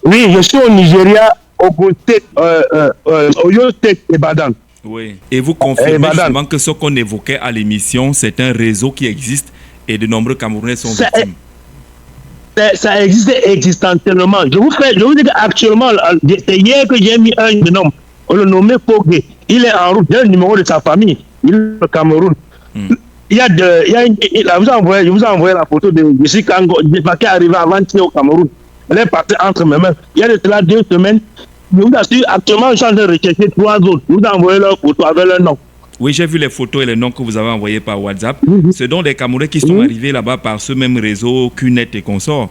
Oui, je suis au Nigeria, au Oyo State et Badan. Oui. Et vous confirmez justement que ce qu'on évoquait à l'émission, c'est un réseau qui existe et de nombreux Camerounais sont victimes. Ça existe existentiellement. Je vous dis qu'actuellement, c'est hier que j'ai mis un jeune homme, on le nommait Fogé. Il est en route, j'ai le numéro de sa famille, il est au Cameroun. Je vous ai envoyé la photo de Jessie Kango, qui est arrivé avant-hier au Cameroun. Elle est partie entre mes mains. Il y a de cela 2 semaines. Je vous assure, actuellement, je suis en train de rechercher 3 autres. Je vous ai envoyé leurs photos avec leur nom. Oui, j'ai vu les photos et les noms que vous avez envoyés par WhatsApp. Ce sont des Camerounais qui sont arrivés là-bas par ce même réseau QNet et consorts.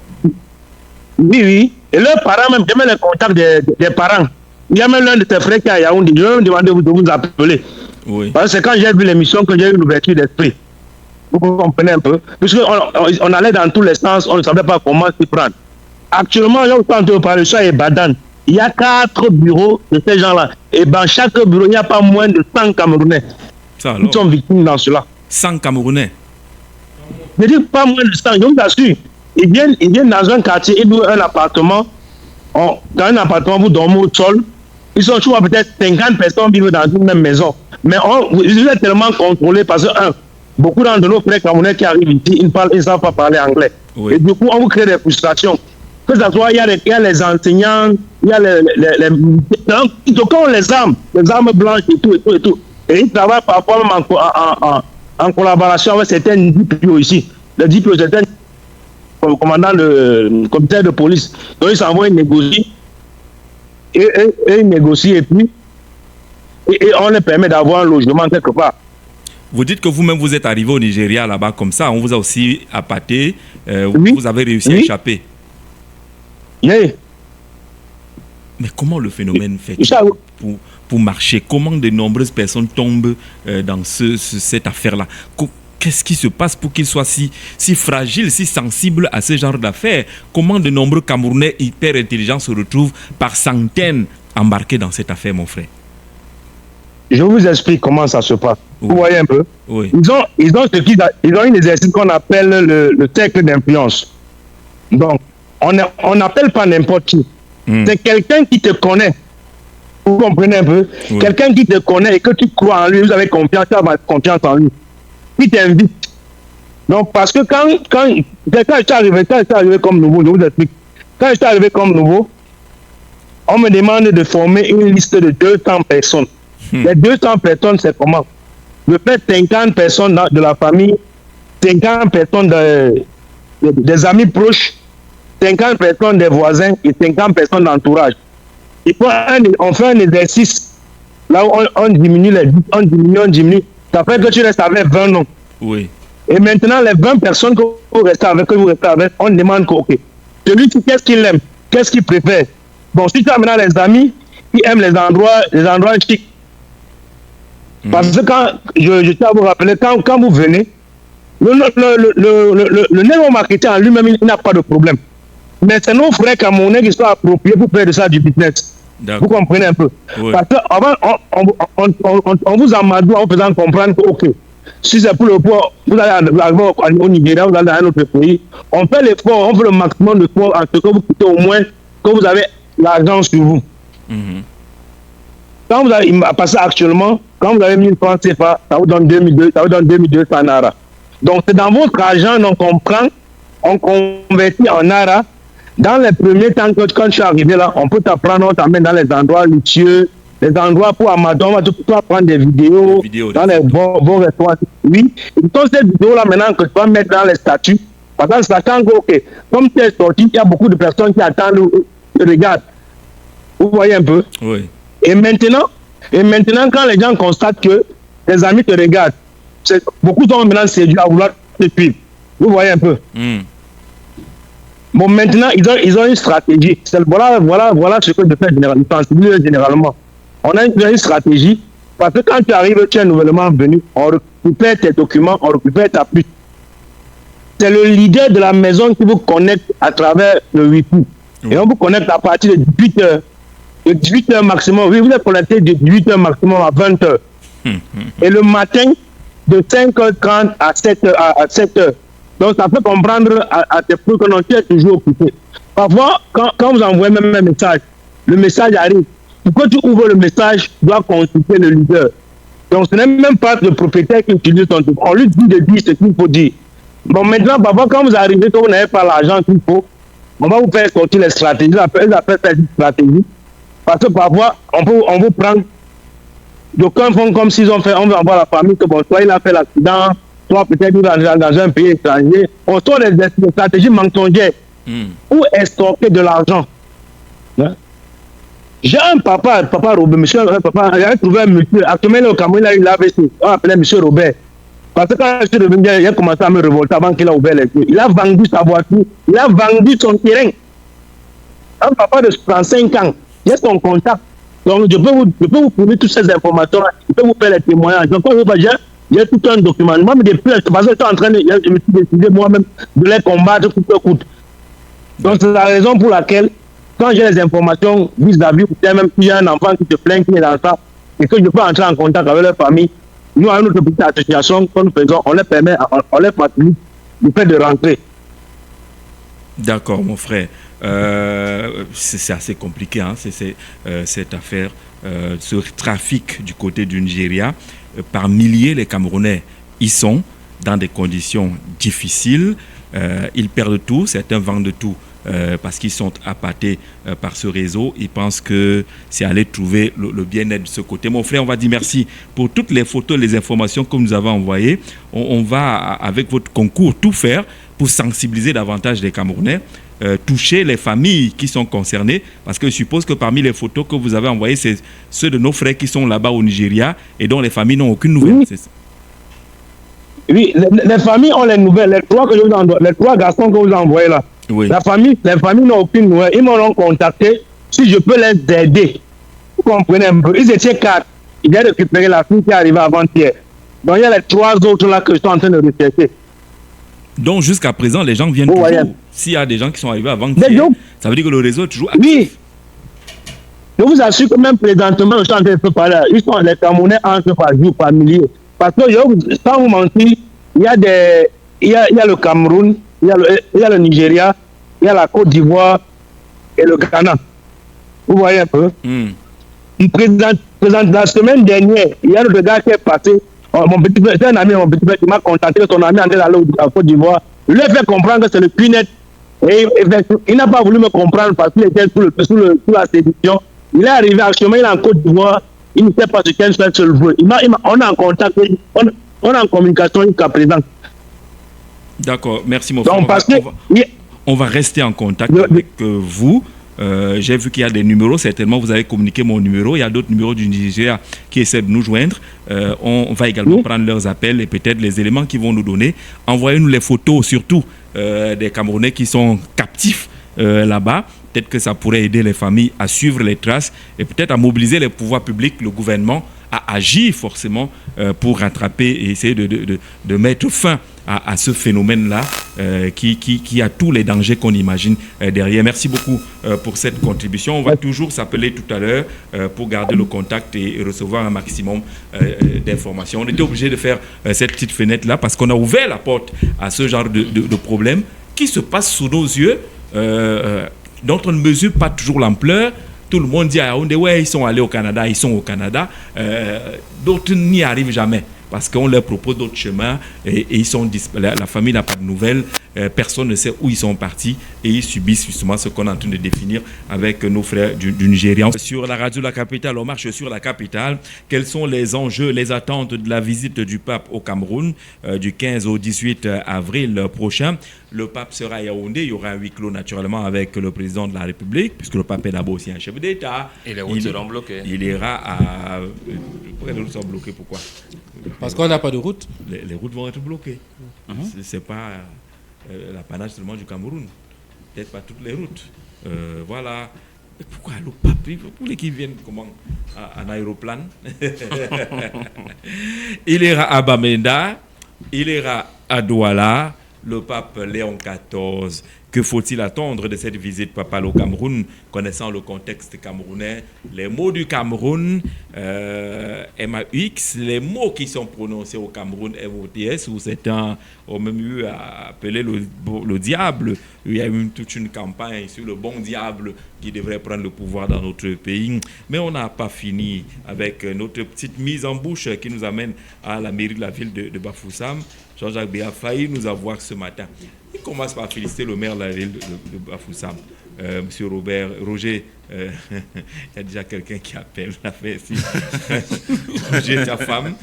Oui. Et leurs parents, même, j'ai même les contacts des parents. Il y a même l'un de tes frères qui est à Yaoundé. Je vais me demander de vous appeler. Oui. Parce que c'est quand j'ai vu l'émission que j'ai eu l'ouverture d'esprit. Vous comprenez un peu. Puisqu'on allait dans tous les sens, on ne savait pas comment s'y prendre. Actuellement, je suis en train de parler de ça et Badan. Il y a 4 bureaux de ces gens-là. Et dans chaque bureau, il n'y a pas moins de 100 Camerounais. Ils sont victimes dans cela. 100 Camerounais. Je dis pas moins de 100, je vous assure. Ils viennent dans un quartier, ils louent un appartement. Dans un appartement, vous dormez au sol. Ils sont toujours peut-être 50 personnes vivent dans une même maison. Mais ils sont tellement contrôlés parce que, beaucoup de nos frères camerounais qui arrivent ici, ils ne savent pas parler anglais. Oui. Et du coup, on vous crée des frustrations. Que ce soit, il y a les enseignants, il y a ils ont les armes blanches et tout. Et ils travaillent parfois même en collaboration avec certains DPO ici. Les DPO, certains commandants de commissaire de police. Donc ils s'envoient, ils négocient. Et ils négocient et puis on les permet d'avoir un logement quelque part. Vous dites que vous-même vous êtes arrivé au Nigeria là-bas comme ça, on vous a aussi appâté, vous avez réussi à échapper. Oui. Mais comment le phénomène fait pour marcher? Comment de nombreuses personnes tombent dans cette affaire-là? Qu'est-ce qui se passe pour qu'ils soient si fragiles, si sensibles à ce genre d'affaires? Comment de nombreux Camerounais hyper intelligents se retrouvent par centaines embarqués dans cette affaire, mon frère? Je vous explique comment ça se passe. Oui. Vous voyez un peu? Oui. Ils ont un exercice qu'on appelle le cercle d'influence. Donc, on n'appelle pas n'importe qui. C'est quelqu'un qui te connaît. Vous comprenez un peu? Oui. Quelqu'un qui te connaît et que tu crois en lui, vous avez confiance, tu as confiance en lui. Qui t'invite. Donc, parce que quand je suis arrivé comme nouveau, je vous explique. Quand je suis arrivé comme nouveau, on me demande de former une liste de 200 personnes. Les 200 personnes, c'est comment? Je fais 50 personnes de la famille, 50 personnes des amis proches, 50 personnes des voisins et 50 personnes d'entourage. On fait un exercice là où on diminue on diminue. Ça fait que tu restes avec 20 noms. Oui. Et maintenant, les 20 personnes que vous restez avec, on demande que, ok, celui qui, qu'est-ce qu'il aime, qu'est-ce qu'il préfère. Bon, si tu as maintenant les amis qui aiment les endroits chics. Parce que quand, je tiens à vous rappeler, quand vous venez, le néo-marketing en lui-même, il n'a pas de problème. Mais c'est nos frères camerounais qui sont appropriés pour faire de ça du business. Vous comprenez un peu? Oui. Parce qu'avant, on vous amadoue en faisant comprendre que, ok, si c'est pour le poids, vous allez arriver au Nigeria, vous allez dans un autre pays. On fait l'effort, on fait le maximum de poids en ce que vous quittez au moins que vous avez l'argent sur vous. Quand vous avez passé actuellement, quand vous avez 1000 francs CFA, ça vous donne 2200 Naira. Donc c'est dans votre argent, donc on prend, on convertit en Naira. Dans les premiers temps, quand je suis arrivé là, on peut t'apprendre, on t'amène dans les endroits luxueux, les endroits pour amateur, on va tout prendre des vidéos dans les bons restaurants. Oui, et donc ces vidéos-là maintenant que tu vas mettre dans les statuts, parce que sachant que, ok, comme tu es sorti, il y a beaucoup de personnes qui attendent, regardent. Vous voyez un peu? Oui. Et maintenant, quand les gens constatent que tes amis te regardent, beaucoup sont maintenant séduits à vouloir te suivre. Vous voyez un peu? Bon, maintenant, ils ont une stratégie. Voilà ce que je fais généralement. On a une stratégie, parce que quand tu arrives, tu es nouvellement venu, on récupère tes documents, on récupère ta puce. C'est le leader de la maison qui vous connecte à travers le Wi-Fi. Et on vous connecte à partir de 18h. De 18h maximum. Oui, vous êtes connecté de 18h maximum à 20h. Et le matin, de 5h30 à 7h. Donc, ça peut comprendre à tes fruits que non, tu es toujours occupé. Parfois, quand vous envoyez même un message, le message arrive. Pour que tu ouvres le message, tu dois consulter le leader. Donc, ce n'est même pas le propriétaire qui utilise ton truc. On lui dit de dire ce qu'il faut dire. Bon, maintenant, parfois, quand vous arrivez, que vous n'avez pas l'argent qu'il faut, on va vous faire sortir les stratégies. Ils appellent ça une stratégie. Parce que parfois, on vous prend. D'aucuns font comme s'ils ont fait, on veut avoir la famille, que bon, soit il a fait l'accident, soit peut-être dans un pays étranger. On sort des stratégies mensongères ou estorquer de l'argent. Hein? J'ai un papa Robert, j'ai trouvé un monsieur, actuellement il est au Cameroun, il a AVC, on appelait monsieur Robert. Parce que quand je suis revenu, il a commencé à me révolter avant qu'il a ouvert les yeux. Il a vendu sa voiture, il a vendu son terrain. Un papa de 35 ans, j'ai son contact. Donc je peux vous fournir toutes ces informations, je peux vous faire les témoignages. Donc j'ai tout un document. Moi, depuis, parce que je suis en train de, je me suis décidé moi-même de les combattre coûte que coûte. Donc c'est la raison pour laquelle, quand j'ai les informations vis-à-vis, même si j'ai un enfant qui se plaint, qui est dans ça, et que je peux entrer en contact avec leur famille, nous, à notre petite association, quand nous faisons, on les permet, on les facilite le fait de rentrer. D'accord, mon frère. C'est assez compliqué, hein, cette affaire, ce trafic du côté du Nigeria. Par milliers, les Camerounais y sont dans des conditions difficiles. Ils perdent tout, certains vendent tout. Parce qu'ils sont appâtés par ce réseau, ils pensent que c'est aller trouver le bien-être de ce côté. Mon frère, on va dire merci pour toutes les photos, les informations que nous avons envoyées. On va, avec votre concours, tout faire pour sensibiliser davantage les Camerounais, toucher les familles qui sont concernées, parce que je suppose que parmi les photos que vous avez envoyées, c'est ceux de nos frères qui sont là-bas au Nigeria et dont les familles n'ont aucune nouvelle. Oui, oui, les familles ont les nouvelles. Les trois garçons que vous envoyez là. Oui. Les familles n'ont aucune nouvelle. Ils m'ont contacté si je peux les aider. Vous comprenez un peu. Ils étaient 4. Ils ont récupéré la fille qui est arrivée avant-hier. Donc il y a les 3 autres là que je suis en train de rechercher. Donc jusqu'à présent, les gens viennent toujours. S'il y a des gens qui sont arrivés avant-hier, ça veut dire que le réseau est toujours actif. Oui. Je vous assure que même présentement, je suis en train de parler. Ils sont les Camerounais entre par jour, par milliers. Parce que, sans vous mentir, il y a le Cameroun, il y a le Nigeria, il y a la Côte d'Ivoire et le Ghana. Vous voyez un peu. La semaine dernière, il y a le gars qui est passé. C'est un ami, mon petit frère, qui m'a contacté, son ami en train d'aller à la Côte d'Ivoire. Je lui ai fait comprendre que c'est le Punet. Et il n'a pas voulu me comprendre parce qu'il était sous la séduction. Il est arrivé actuellement, il est en Côte d'Ivoire. Il ne sait pas ce qu'elle fait sur le voie. On est en contact, on est en communication jusqu'à présent. D'accord, merci mon frère. On va rester en contact avec vous. J'ai vu qu'il y a des numéros, certainement vous avez communiqué mon numéro. Il y a d'autres numéros du Nigeria qui essaient de nous joindre. On va également prendre leurs appels et peut-être les éléments qu'ils vont nous donner. Envoyez-nous les photos surtout des Camerounais qui sont captifs là-bas. Peut-être que ça pourrait aider les familles à suivre les traces et peut-être à mobiliser les pouvoirs publics, le gouvernement, à agir forcément pour rattraper et essayer de mettre fin à ce phénomène-là qui a tous les dangers qu'on imagine derrière. Merci beaucoup pour cette contribution. On va toujours s'appeler tout à l'heure pour garder le contact et recevoir un maximum d'informations. On était obligé de faire cette petite fenêtre-là parce qu'on a ouvert la porte à ce genre de problème qui se passe sous nos yeux, dont on ne mesure pas toujours l'ampleur. Tout le monde dit à Yaoundé, ouais, ils sont allés au Canada, ils sont au Canada. D'autres n'y arrivent jamais parce qu'on leur propose d'autres chemins et ils sont la famille n'a pas de nouvelles, personne ne sait où ils sont partis et ils subissent justement ce qu'on est en train de définir avec nos frères du Nigeria. Sur la radio La Capitale, on marche sur la capitale. Quels sont les enjeux, les attentes de la visite du pape au Cameroun du 15 au 18 avril prochain? Le pape sera à Yaoundé, il y aura un huis clos naturellement avec le président de la République, puisque le pape est d'abord aussi un chef d'État. Et les routes seront bloquées. Il ira à... Pourquoi les routes sont bloquées? Pourquoi? Parce qu'on n'a pas de route. Les routes vont être bloquées. Ce n'est pas l'apanage seulement du Cameroun. Peut-être pas toutes les routes. Voilà. Et pourquoi le pape? Pour les qui viennent comment? En aéroplane. Il ira à Bamenda, il ira à Douala. Le pape Léon XIV Que faut-il attendre de cette visite papale au Cameroun, connaissant le contexte camerounais, les mots du Cameroun, MAX, les mots qui sont prononcés au Cameroun, MOTS, où certains ont même eu à appeler le diable. Il y a eu toute une campagne sur le bon diable qui devrait prendre le pouvoir dans notre pays. Mais on n'a pas fini avec notre petite mise en bouche qui nous amène à la mairie de la ville de Bafoussam. Jean-Jacques Béa a failli nous avoir ce matin. Il commence par féliciter le maire de la ville de Bafoussam, M. Roger. Il y a déjà quelqu'un qui appelle la fête ici. Roger, ta femme.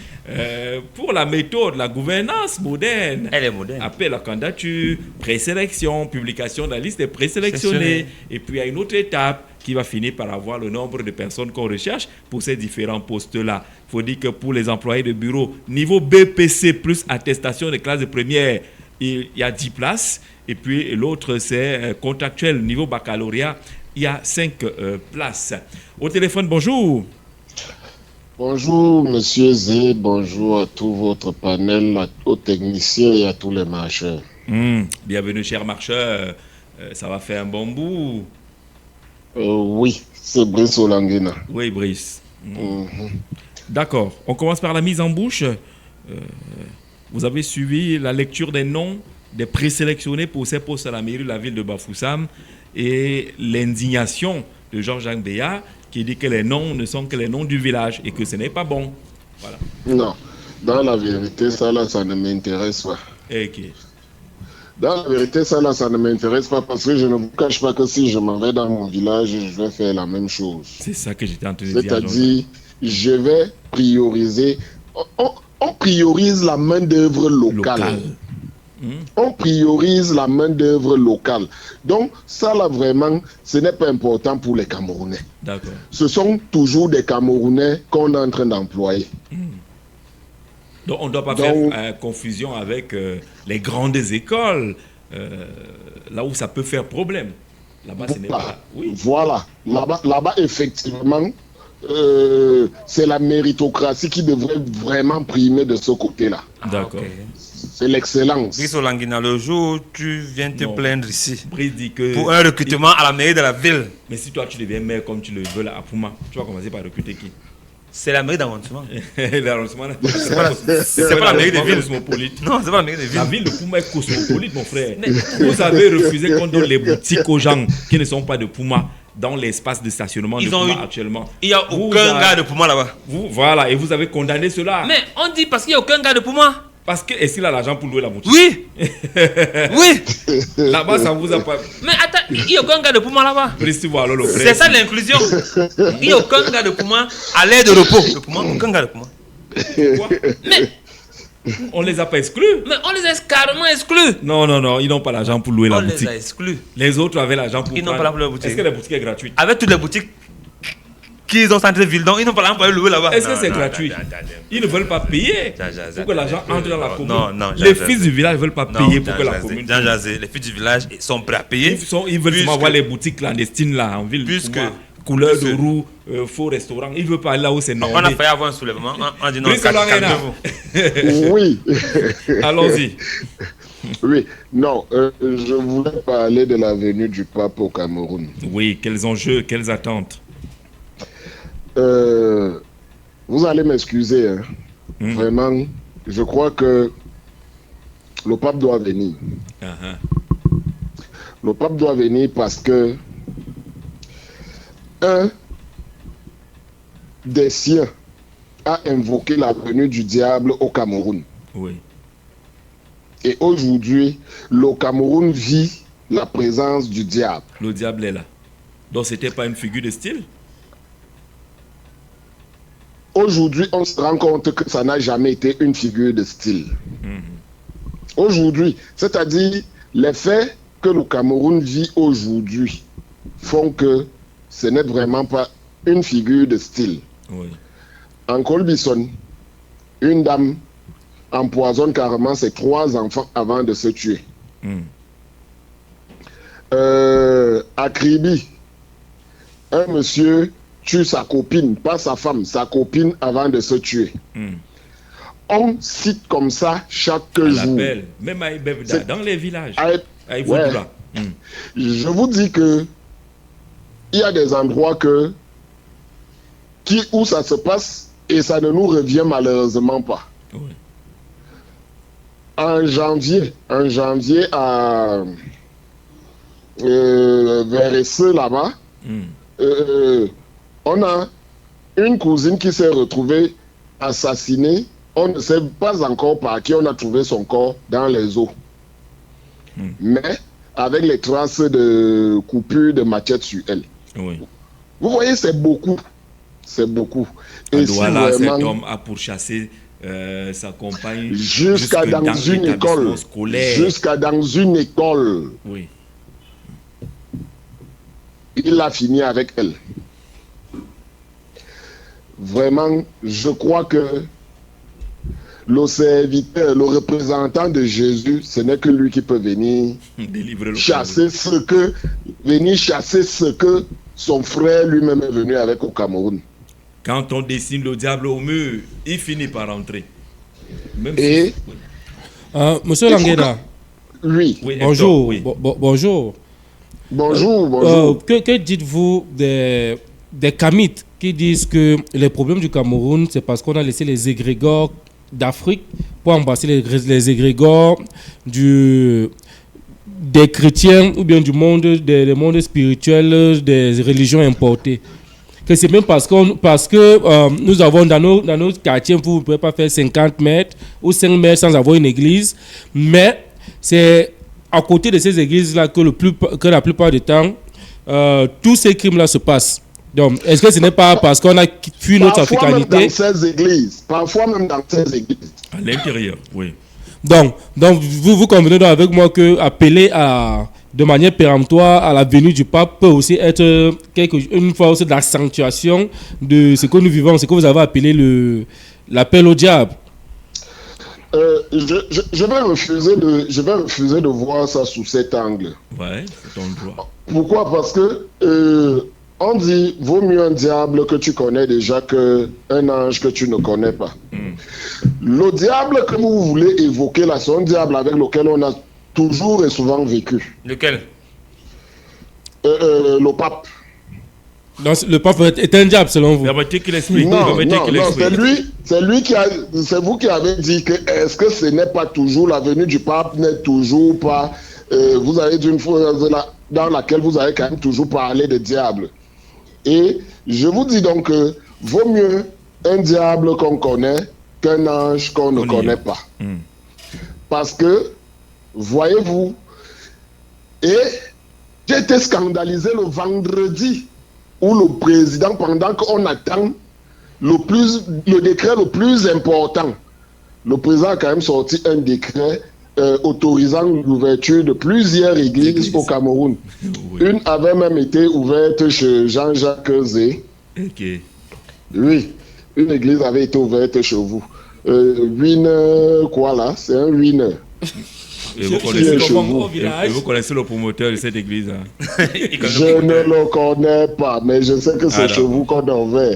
Pour la méthode, la gouvernance moderne. Elle est moderne. Appel à candidature, présélection, publication de la liste des présélectionnés. Et puis il y a une autre étape qui va finir par avoir le nombre de personnes qu'on recherche pour ces différents postes-là. Il faut dire que pour les employés de bureau, niveau BPC plus attestation de classe de première, il y a 10 places. Et puis l'autre, c'est contractuel, niveau baccalauréat, il y a 5 places. Au téléphone, bonjour. Bonjour, monsieur Zé, bonjour à tout votre panel, aux techniciens et à tous les marcheurs. Bienvenue, chers marcheurs. Ça va faire un bon bout. Oui, c'est Brice Olanguena. Oui, Brice. D'accord. On commence par la mise en bouche. Vous avez suivi la lecture des noms des présélectionnés pour ces postes à la mairie de la ville de Bafoussam et l'indignation de Jean-Jacques Béa qui dit que les noms ne sont que les noms du village et que ce n'est pas bon. Voilà. Non, dans la vérité, ça là, ça ne m'intéresse pas. Ok. Dans la vérité, ça là, ça ne m'intéresse pas parce que je ne vous cache pas que si je m'en vais dans mon village, je vais faire la même chose. C'est ça que j'étais en train de dire. C'est-à-dire, je vais prioriser. On priorise la main-d'œuvre locale. On priorise la main-d'œuvre locale. Donc, ça là, vraiment, ce n'est pas important pour les Camerounais. D'accord. Ce sont toujours des Camerounais qu'on est en train d'employer. Donc, on ne doit pas faire confusion avec les grandes écoles, là où ça peut faire problème. Là-bas, ce n'est pas... Oui. Voilà. Là-bas, effectivement, c'est la méritocratie qui devrait vraiment primer de ce côté-là. D'accord. Okay. C'est l'excellence. Brice Olanguena, le jour où tu viens te plaindre ici Brice dit que... pour un recrutement à la mairie de la ville. Mais si toi, tu deviens maire comme tu le veux là, à Pouma, tu vas commencer par recruter qui? C'est la mairie d'arrondissement. L'arrondissement, c'est pas la mairie de ville. Cosmopolite. Non, c'est pas la mairie de ville. La ville de Pouma est cosmopolite, mon frère. Vous avez refusé qu'on donne les boutiques aux gens qui ne sont pas de Pouma dans l'espace de stationnement de Pouma actuellement. Il n'y a aucun gars de Pouma là-bas. Voilà, et vous avez condamné cela. Mais on dit parce qu'il n'y a aucun gars de Pouma. Parce que est-ce qu'il a l'argent pour louer la boutique? Oui. Oui. Là-bas, ça vous a pas... Mais attends, il n'y a aucun gars de Pouma là-bas. C'est ça l'inclusion. Il n'y a aucun gars de Pouma à l'aide de repos. De Pouma, aucun gars de Pouma. Pourquoi? Mais... On les a pas exclus. Mais on les a carrément exclus. Non, ils n'ont pas l'argent pour louer la boutique. On les a exclus. Les autres avaient l'argent pour ils n'ont pas l'argent pour leur boutique. Est-ce que la boutique est gratuite? Avec toutes les boutiques qu'ils ont centré ville, donc ils n'ont pas l'argent pour aller louer là-bas. Est-ce que c'est gratuit? Ils ne veulent pas payer pour que l'argent entre dans la commune. Non, les fils du village ne veulent pas payer pour que la commune... Les fils du village sont prêts à payer. Ils veulent seulement voir les boutiques clandestines là en ville. Puisque... couleur de roue, faux restaurant. Il ne veut pas aller là où c'est normal. On a failli avoir un soulèvement. On dit non, calmez-vous. Oui. Allons-y. Oui, non, je voulais parler de la venue du pape au Cameroun. Oui, quels enjeux, quelles attentes? Vous allez m'excuser, hein. Vraiment, je crois que le pape doit venir. Le pape doit venir parce que un des siens a invoqué la venue du diable au Cameroun. Oui. Et aujourd'hui, le Cameroun vit la présence du diable. Le diable est là. Donc, c'était pas une figure de style? Aujourd'hui, on se rend compte que ça n'a jamais été une figure de style. Aujourd'hui, c'est-à-dire les faits que le Cameroun vit aujourd'hui font que ce n'est vraiment pas une figure de style. Oui. En Colbison, une dame empoisonne carrément ses 3 enfants avant de se tuer. À Kribi, un monsieur tue sa copine, pas sa femme, sa copine avant de se tuer. On cite comme ça chaque jour. Même à Ibebda, dans les villages. Je vous dis que il y a des endroits où ça se passe et ça ne nous revient malheureusement pas. Oui. En janvier à vers Esseux là-bas, on a une cousine qui s'est retrouvée assassinée. On ne sait pas encore par qui on a trouvé son corps dans les eaux. Mais avec les traces de coupures de machette sur elle. Oui. Vous voyez, c'est beaucoup. C'est beaucoup. Et Et si vraiment, cet homme a pourchassé sa compagne jusqu'à dans une école. Scolaire. Jusqu'à dans une école. Oui. Il a fini avec elle. Vraiment, je crois que le serviteur, le représentant de Jésus, ce n'est que lui qui peut venir chasser ce que son frère lui-même est venu avec au Cameroun. Quand on dessine le diable au mur, il finit par entrer. Monsieur Langueda. Oui. Bonjour. Oui. Bonjour. Bonjour. Que dites-vous des Kamites qui disent que les problèmes du Cameroun, c'est parce qu'on a laissé les égrégores d'Afrique pour embrasser les égrégores des chrétiens ou bien du monde des mondes spirituels des religions importées, que c'est même parce que nous avons dans nos quartiers, vous ne pouvez pas faire 50 mètres ou 5 mètres sans avoir une église, mais c'est à côté de ces églises là que la plupart du temps tous ces crimes là se passent. Donc, est-ce que ce n'est pas parce qu'on a fui notre africanité? Parfois même dans ces églises. À l'intérieur, oui. Donc vous convenez donc avec moi que appeler de manière péremptoire à la venue du pape peut aussi être une force d'accentuation de ce que nous vivons, ce que vous avez appelé l'appel au diable. Je vais refuser de voir ça sous cet angle. Ouais, c'est ton droit. Pourquoi? Parce que on dit vaut mieux un diable que tu connais déjà qu'un ange que tu ne connais pas. Le diable que vous voulez évoquer là, c'est un diable avec lequel on a toujours et souvent vécu. Lequel? Le pape. Donc, le pape est un diable selon vous? Non, c'est vous qui avez dit que est-ce que ce n'est pas toujours la venue du pape n'est toujours pas. Vous avez dit une fois dans laquelle vous avez quand même toujours parlé de diable. Et je vous dis donc que vaut mieux un diable qu'on connaît qu'un ange qu'on ne connaît pas. Parce que, voyez-vous, et j'ai été scandalisé le vendredi où le président, pendant qu'on attend le décret le plus important, le président a quand même sorti un décret autorisant l'ouverture de plusieurs églises au Cameroun. Oui. Une avait même été ouverte chez Jean-Jacques Zé. Okay. Oui, une église avait été ouverte chez vous. Quoi là? C'est un winner. Et vous connaissez le promoteur de cette église? Hein? Je ne le connais pas, mais je sais que c'est chez vous qu'on en va.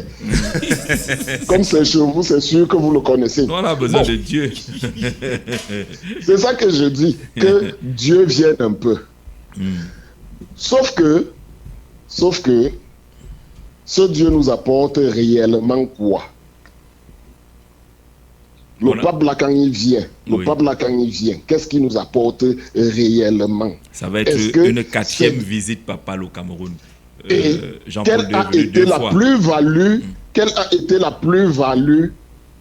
Comme c'est chez vous, c'est sûr que vous le connaissez. On a besoin de Dieu. C'est ça que je dis, que Dieu vienne un peu. Sauf que, ce Dieu nous apporte réellement quoi? Le pape là, quand il vient, qu'est-ce qu'il nous apporte réellement? Ça va être une 4e visite papale au Cameroun. Quelle a été la plus-value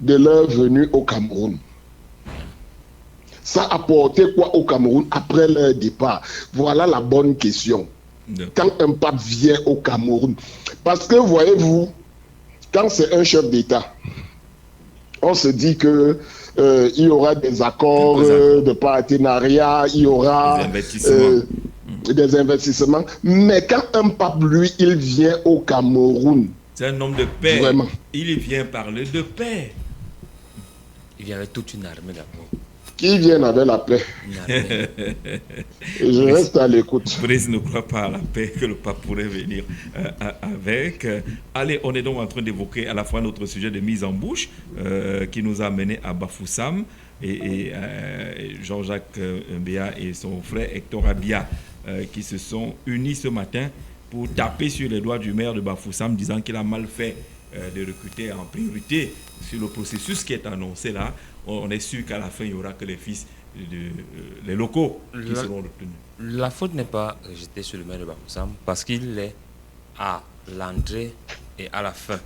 de leur venue au Cameroun? Ça a apporté quoi au Cameroun après leur départ? Voilà la bonne question. Quand un pape vient au Cameroun. Parce que, voyez-vous, quand c'est un chef d'État, on se dit que il y aura des accords de partenariat, il y aura des investissements. Mais quand un pape, lui, il vient au Cameroun, c'est un homme de paix. Vraiment. Il vient parler de paix. Il vient avec toute une armée d'amour. Qui vient avec la paix. Et je reste à l'écoute. Brice ne croit pas à la paix que le pape pourrait venir avec. Allez, on est donc en train d'évoquer à la fois notre sujet de mise en bouche qui nous a mené à Bafoussam et Jean-Jacques Mbéa et son frère Hector Abia qui se sont unis ce matin pour taper sur les doigts du maire de Bafoussam, disant qu'il a mal fait de recruter en priorité sur le processus qui est annoncé là. On est sûr qu'à la fin, il n'y aura que les fils les locaux qui seront retenus. La faute n'est pas rejetée sur le maire de Bafoussam parce qu'il est à l'entrée et à la fin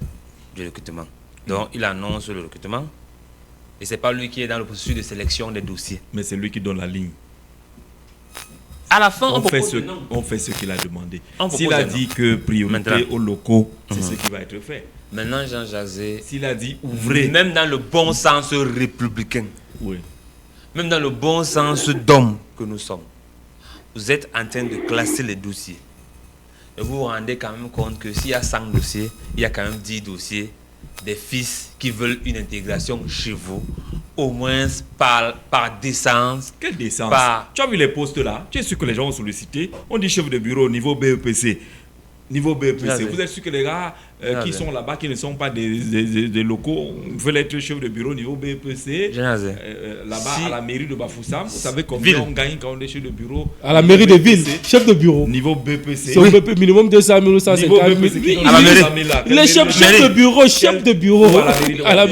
du recrutement. Donc, il annonce le recrutement et ce n'est pas lui qui est dans le processus de sélection des dossiers. Mais c'est lui qui donne la ligne. À la fin, on fait ce qu'il a demandé. S'il a dit que priorité maintenant, aux locaux, c'est ce qui va être fait. Maintenant, Jean Jazé, s'il a dit ouvrez, même dans le bon sens républicain, oui, même dans le bon sens d'homme que nous sommes, vous êtes en train de classer les dossiers. Et vous vous rendez quand même compte que s'il y a 100 dossiers, il y a quand même 10 dossiers des fils qui veulent une intégration chez vous, au moins par décence. Quelle décence? Tu as vu les postes là? Tu es sûr que les gens ont sollicité? On dit chef de bureau au niveau BEPC. Niveau BEPC, vous êtes sûr que les gars qui sont là-bas, qui ne sont pas des locaux, veulent être chef de bureau au niveau BEPC, là-bas à la mairie de Bafoussam? Vous savez combien on gagne quand on est chef de bureau? À la mairie de ville, chef de bureau. Niveau BEPC. C'est au minimum 200 000 ou 150 000. À la mairie. Il est chef de bureau, chef de bureau. À la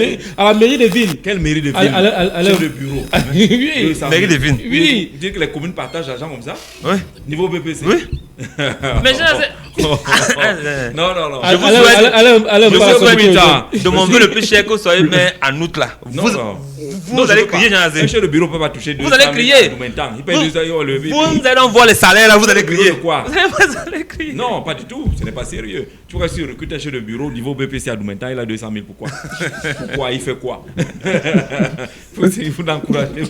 mairie de ville. Quelle mairie de ville? Chef de bureau. Oui. Mairie de ville. Oui. Vous dites que les communes partagent l'argent comme ça? Oui. Niveau BPC? Oui. Mais je non. Je vous souhaite de mon vœu le plus cher que vous soyez maire en août là. Vous allez crier, Jean Azé. Un chef de bureau ne peut pas toucher 200 000. Vous allez crier. Vous allez envoyer les salaires là, vous allez crier. Quoi? Vous allez crier. Non, pas du tout. Ce n'est pas sérieux. Tu vois, si tu recrutes un chef de bureau niveau BPC à Doumentan, il a 200 000. Pourquoi? Pourquoi? Il fait quoi? Il faut l'encourager.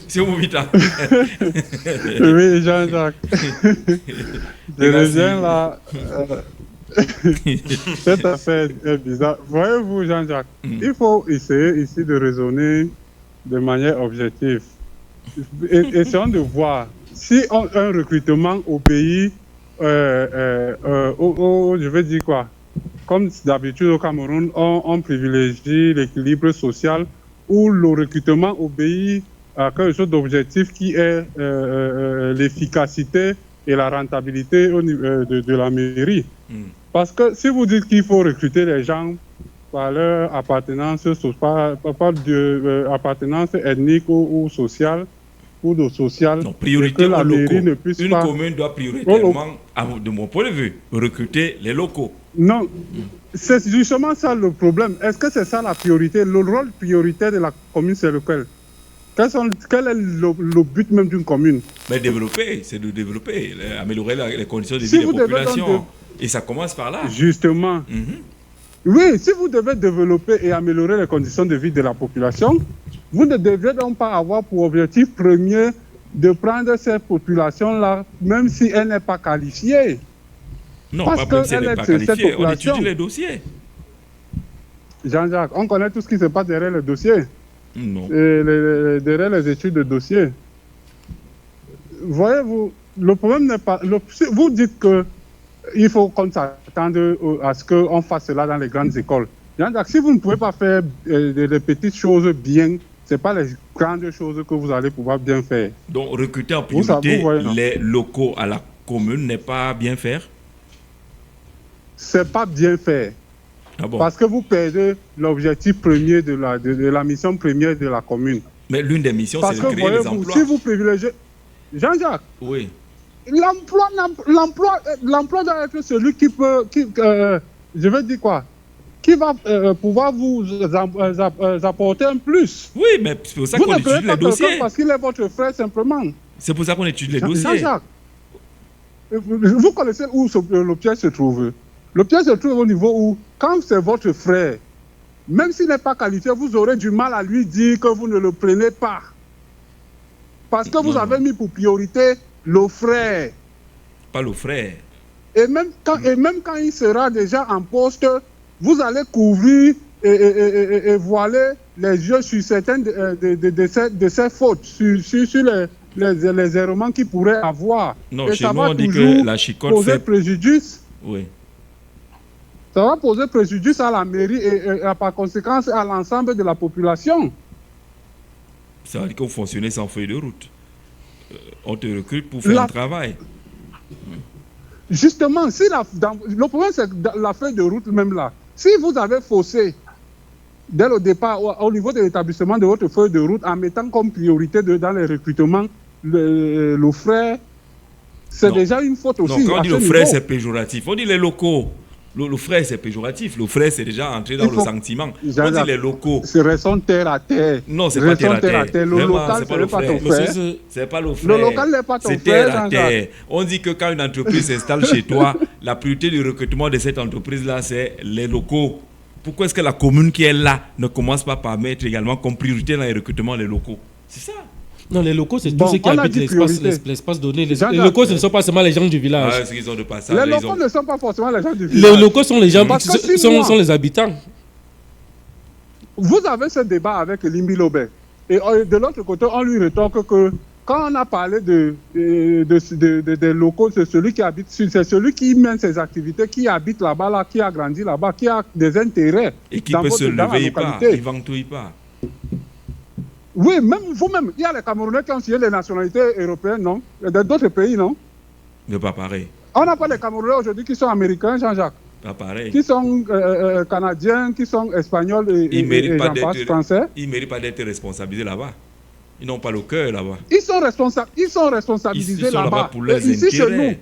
C'est où vite. Oui, Jean-Jacques. Je reviens là. Cette affaire est bizarre. Voyez-vous, Jean-Jacques, il faut essayer ici de raisonner de manière objective. Essayons de voir si un recrutement au pays, je vais dire quoi, comme d'habitude au Cameroun, on privilégie l'équilibre social ou le recrutement au pays a quelque chose d'objectif qui est l'efficacité et la rentabilité au niveau de la mairie. Parce que si vous dites qu'il faut recruter les gens par leur appartenance, appartenance ethnique ou sociale, ou de social, non, priorité que la aux mairie locaux. ne puisse Une pas... commune doit prioritairement, de mon point de vue, recruter les locaux. Non, c'est justement ça le problème. Est-ce que c'est ça la priorité? Le rôle prioritaire de la commune, c'est lequel? Quel est le but même d'une commune? Mais développer, c'est de développer, améliorer les conditions de vie des populations. Et ça commence par là. Justement. Oui, si vous devez développer et améliorer les conditions de vie de la population, vous ne devrez donc pas avoir pour objectif premier de prendre cette population-là, même si elle n'est pas qualifiée. Non, parce pas même si elle n'est pas qualifiée, on étudie les dossiers. Jean-Jacques, on connaît tout ce qui se passe derrière les dossiers. Non. Derrière les études de dossiers. Voyez-vous, le problème n'est pas... vous dites que il faut qu'on s'attende à ce qu'on fasse cela dans les grandes écoles. Si vous ne pouvez pas faire des petites choses bien, ce n'est pas les grandes choses que vous allez pouvoir bien faire. Donc, recruter en priorité les locaux à la commune n'est pas bien faire? Ce n'est pas bien faire. Ah bon? Parce que vous perdez l'objectif premier de la mission première de la commune. Mais l'une des missions, c'est de créer des emplois. Si vous privilégiez... Jean-Jacques, oui. L'emploi doit être celui qui peut, je veux dire quoi, qui va pouvoir vous apporter un plus. Oui, mais c'est pour ça qu'on étudie les dossiers. Parce qu'il est votre frère simplement. C'est pour ça qu'on étudie les dossiers. Jean-Jacques, vous connaissez où le piège se trouve? Le piège se trouve au niveau où, quand c'est votre frère, même s'il n'est pas qualifié, vous aurez du mal à lui dire que vous ne le prenez pas. Parce que vous avez mis pour priorité le frère. Pas le frère. Et même quand il sera déjà en poste, vous allez couvrir et voiler les yeux sur certaines de ses fautes, sur les errements qu'il pourrait avoir. Non, et chez ça nous, va on dit toujours que la chicotte poser fait... préjudice. Oui. Ça va poser préjudice à la mairie et par conséquent à l'ensemble de la population. Ça veut dire que vous fonctionnez sans feuille de route. On te recrute pour faire un travail. Justement, le problème, c'est que dans la feuille de route même là, si vous avez faussé dès le départ au niveau de l'établissement de votre feuille de route en mettant comme priorité dans les recrutements le frais, c'est déjà une faute aussi. Non, quand on dit le frais, c'est péjoratif. On dit les locaux. Le frais, c'est péjoratif. Le frais, c'est déjà entré dans le sentiment. On dit les locaux. C'est raison terre à terre. Non, c'est pas terre à terre. Le local, c'est pas le frais. C'est pas le frais. Le local n'est pas ton frère. C'est terre à terre. On dit que quand une entreprise s'installe chez toi, la priorité du recrutement de cette entreprise-là, c'est les locaux. Pourquoi est-ce que la commune qui est là ne commence pas par mettre également comme priorité dans les recrutements les locaux? C'est ça. Non, les locaux, c'est tous ceux qui habitent l'espace donné. Les locaux, ce ne sont pas seulement les gens du village. Ah, ils ont de passage. Les locaux ne sont pas forcément les gens du village. Les locaux sont les gens, sont les habitants. Vous avez ce débat avec Limbi Lobé. Et de l'autre côté, on lui rétorque que quand on a parlé des locaux, c'est celui qui habite, c'est celui qui mène ses activités, qui habite là-bas, là, qui a grandi là-bas, qui a des intérêts. Et qui peut se lever pas, il ne ventouille pas. Oui, même vous-même, il y a les Camerounais qui ont signé les nationalités européennes, non? D'autres pays, non? Mais pas pareil. On n'a pas les Camerounais aujourd'hui qui sont américains, Jean-Jacques. Pas pareil. Qui sont canadiens, qui sont espagnols et français. Ils ne méritent pas d'être responsabilisés là-bas. Ils n'ont pas le cœur là-bas. Ils sont responsabilisés là-bas. Pour leurs ici, intérêts.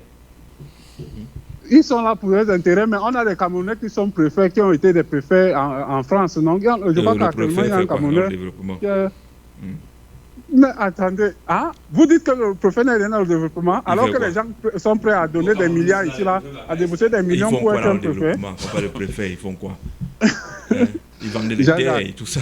Chez nous, ils sont là pour leurs intérêts, mais on a des Camerounais qui sont préfets, qui ont été des préfets en France. Non? Je crois qu'actuellement, il y a un Camerounais. Mais attendez, vous dites que le préfet n'est rien dans le développement, alors que les gens sont prêts à donner des milliards ici, là, à débourser des millions pour être un préfet. Ils font pas le préfet, ils font quoi? Ils vendent des terres et tout ça.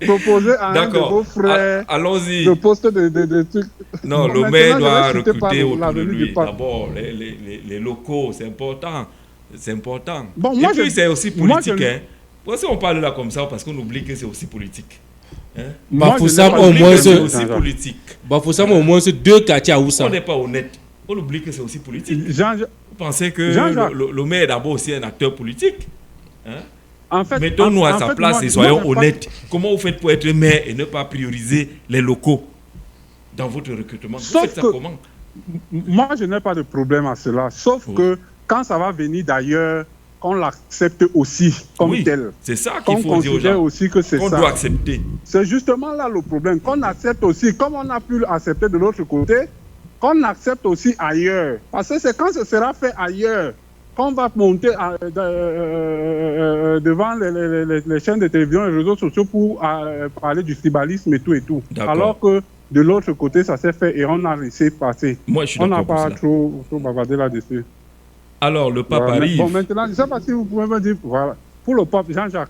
Proposer à un de vos frères le poste de trucs. Non, le maire doit recruter autour de lui. D'abord, les locaux, c'est important. C'est important. Bon, et puis, c'est aussi politique. Pourquoi on parle là comme ça? Parce qu'on oublie que c'est aussi politique. Bafoussam au moins c'est aussi politique. Bafoussam au moins c'est 2 quartiers à Oussa. On n'est pas honnête. On oublie que c'est aussi politique. Vous pensez que le maire est d'abord aussi un acteur politique? En fait, mettons-nous à sa place et soyons honnêtes. Comment vous faites pour être maire et ne pas prioriser les locaux dans votre recrutement? Vous faites ça comment? Moi, je n'ai pas de problème à cela. Sauf que quand ça va venir d'ailleurs, qu'on l'accepte aussi comme tel. C'est ça qu'il faut dire aux gens. Aussi que c'est qu'on ça. Doit accepter. C'est justement là le problème. Qu'on accepte aussi, comme on a pu accepter de l'autre côté, qu'on accepte aussi ailleurs. Parce que c'est quand ce sera fait ailleurs qu'on va monter devant les chaînes de télévision et les réseaux sociaux pour parler du tribalisme et tout. Alors que de l'autre côté, ça s'est fait et on a laissé passer. Moi, je suis on n'a pas trop bavardé là-dessus. Alors, le pape arrive. Bon, maintenant, je ne sais pas si vous pouvez me dire, voilà, pour le pape Jean-Jacques,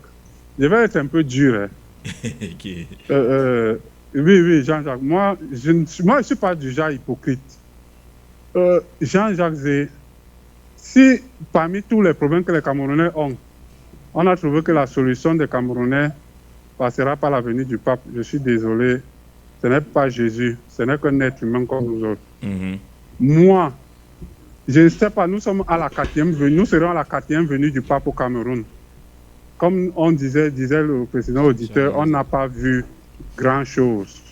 je vais être un peu dur. Okay. Oui, Jean-Jacques. Moi, je ne suis pas du genre hypocrite. Jean-Jacques Zé, si parmi tous les problèmes que les Camerounais ont, on a trouvé que la solution des Camerounais passera par la venue du pape, je suis désolé, ce n'est pas Jésus, ce n'est qu'un être humain comme nous autres. Moi, je ne sais pas, nous sommes à la 4e venue, nous serons à la 4e venue du pape au Cameroun. Comme on disait le président auditeur, on n'a pas vu grand-chose.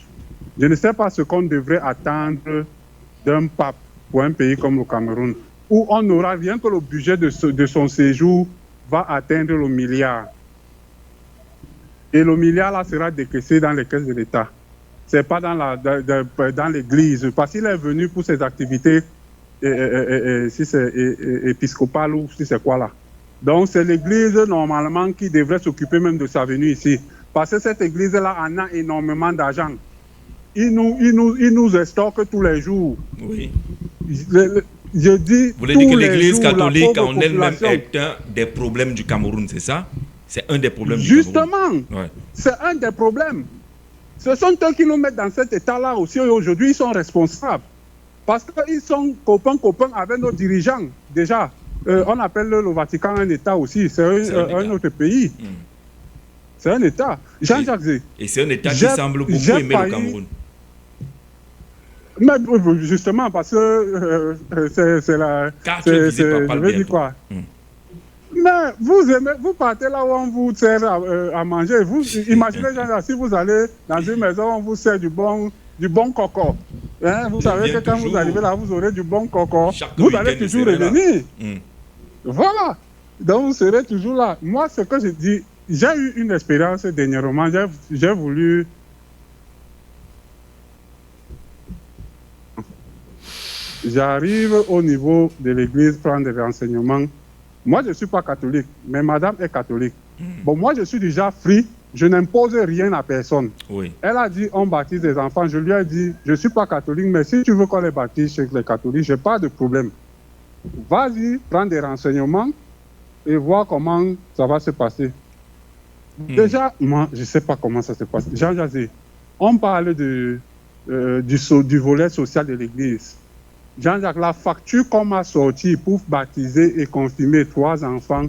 Je ne sais pas ce qu'on devrait attendre d'un pape pour un pays comme le Cameroun, où on n'aura rien que le budget de son séjour va atteindre le milliard. Et le milliard là sera décaissé dans les caisses de l'État. Ce n'est pas dans l'église, parce qu'il est venu pour ses activités si c'est épiscopal ou si c'est quoi là. Donc c'est l'église normalement qui devrait s'occuper même de sa venue ici. Parce que cette église-là en a énormément d'argent. Il nous estorque tous les jours. Oui. Je dis vous voulez dire que l'église catholique en elle-même est un des problèmes du Cameroun, c'est ça? C'est un des problèmes du Cameroun. Justement, c'est un des problèmes. Ce sont eux qui nous mettent dans cet état-là aussi. Aujourd'hui, ils sont responsables. Parce qu'ils sont copains avec nos dirigeants. Déjà, on appelle le Vatican un État aussi. C'est un autre pays. C'est un État. Jean-Jacques Zé. Et c'est un État qui semble beaucoup aimer le Cameroun. Mais justement, parce que c'est la... je veux dire quoi. Mais vous partez là où on vous sert à manger. Vous imaginez, Jean-Jacques, si vous allez dans une maison, on vous sert du bon du bon coco. Hein, vous savez que quand toujours. vous arrivez là, vous aurez du bon coco. Chaque Vous week-end, allez vous toujours serez là. revenir. Mm. Voilà. Donc, vous serez toujours là. Moi, ce que je dis, j'ai eu une expérience dernièrement. J'ai voulu... J'arrive au niveau de l'église prendre des renseignements. Moi, je ne suis pas catholique, mais madame est catholique. Bon, moi, je suis déjà free. Je n'impose rien à personne. Oui. Elle a dit, on baptise des enfants. Je lui ai dit, je ne suis pas catholique, mais si tu veux qu'on les baptise chez les catholiques, je n'ai pas de problème. Vas-y, prends des renseignements et vois comment ça va se passer. Déjà, moi, je ne sais pas comment ça se passe. Jean Jazé, on parle du volet social de l'église. Jean-Jacques, la facture qu'on m'a sortie pour baptiser et confirmer 3 enfants,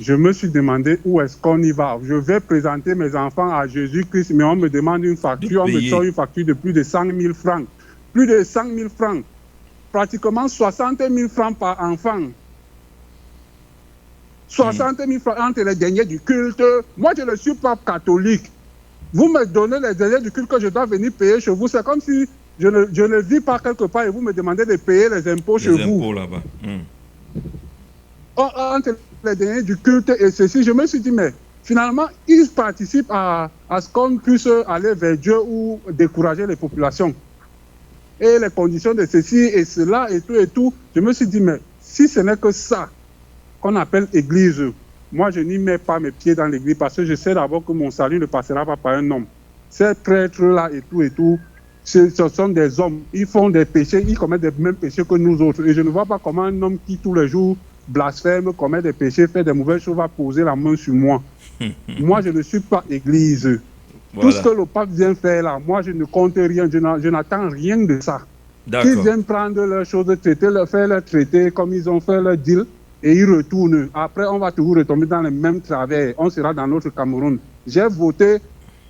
je me suis demandé où est-ce qu'on y va. Je vais présenter mes enfants à Jésus-Christ, mais on me demande une facture, on me sort une facture de plus de 100 000 francs. Plus de 100 000 francs. Pratiquement 60 000 francs par enfant. 60 000 francs entre les derniers du culte. Moi, je ne suis pas catholique. Vous me donnez les derniers du culte que je dois venir payer chez vous. C'est comme si je ne vis pas quelque part et vous me demandez de payer les impôts chez vous. Les impôts là-bas. Entre les derniers du culte et ceci, je me suis dit, mais finalement, ils participent à ce qu'on puisse aller vers Dieu ou décourager les populations. Et les conditions de ceci et cela et tout. Je me suis dit, mais si ce n'est que ça qu'on appelle église, moi, je n'y mets pas mes pieds dans l'église parce que je sais d'abord que mon salut ne passera pas par un homme. Ces prêtres-là et tout, ce sont des hommes. Ils font des péchés, ils commettent les mêmes péchés que nous autres. Et je ne vois pas comment un homme qui tous les jours blasphème, commet des péchés, fait des mauvaises choses, va poser la main sur moi. Moi, je ne suis pas église. Voilà. Tout ce que le pape vient faire là, moi, je ne compte rien, je n'attends rien de ça. Ils viennent prendre leurs choses, faire leur traité comme ils ont fait leur deal et ils retournent. Après, on va toujours retomber dans les mêmes travers. On sera dans notre Cameroun. J'ai voté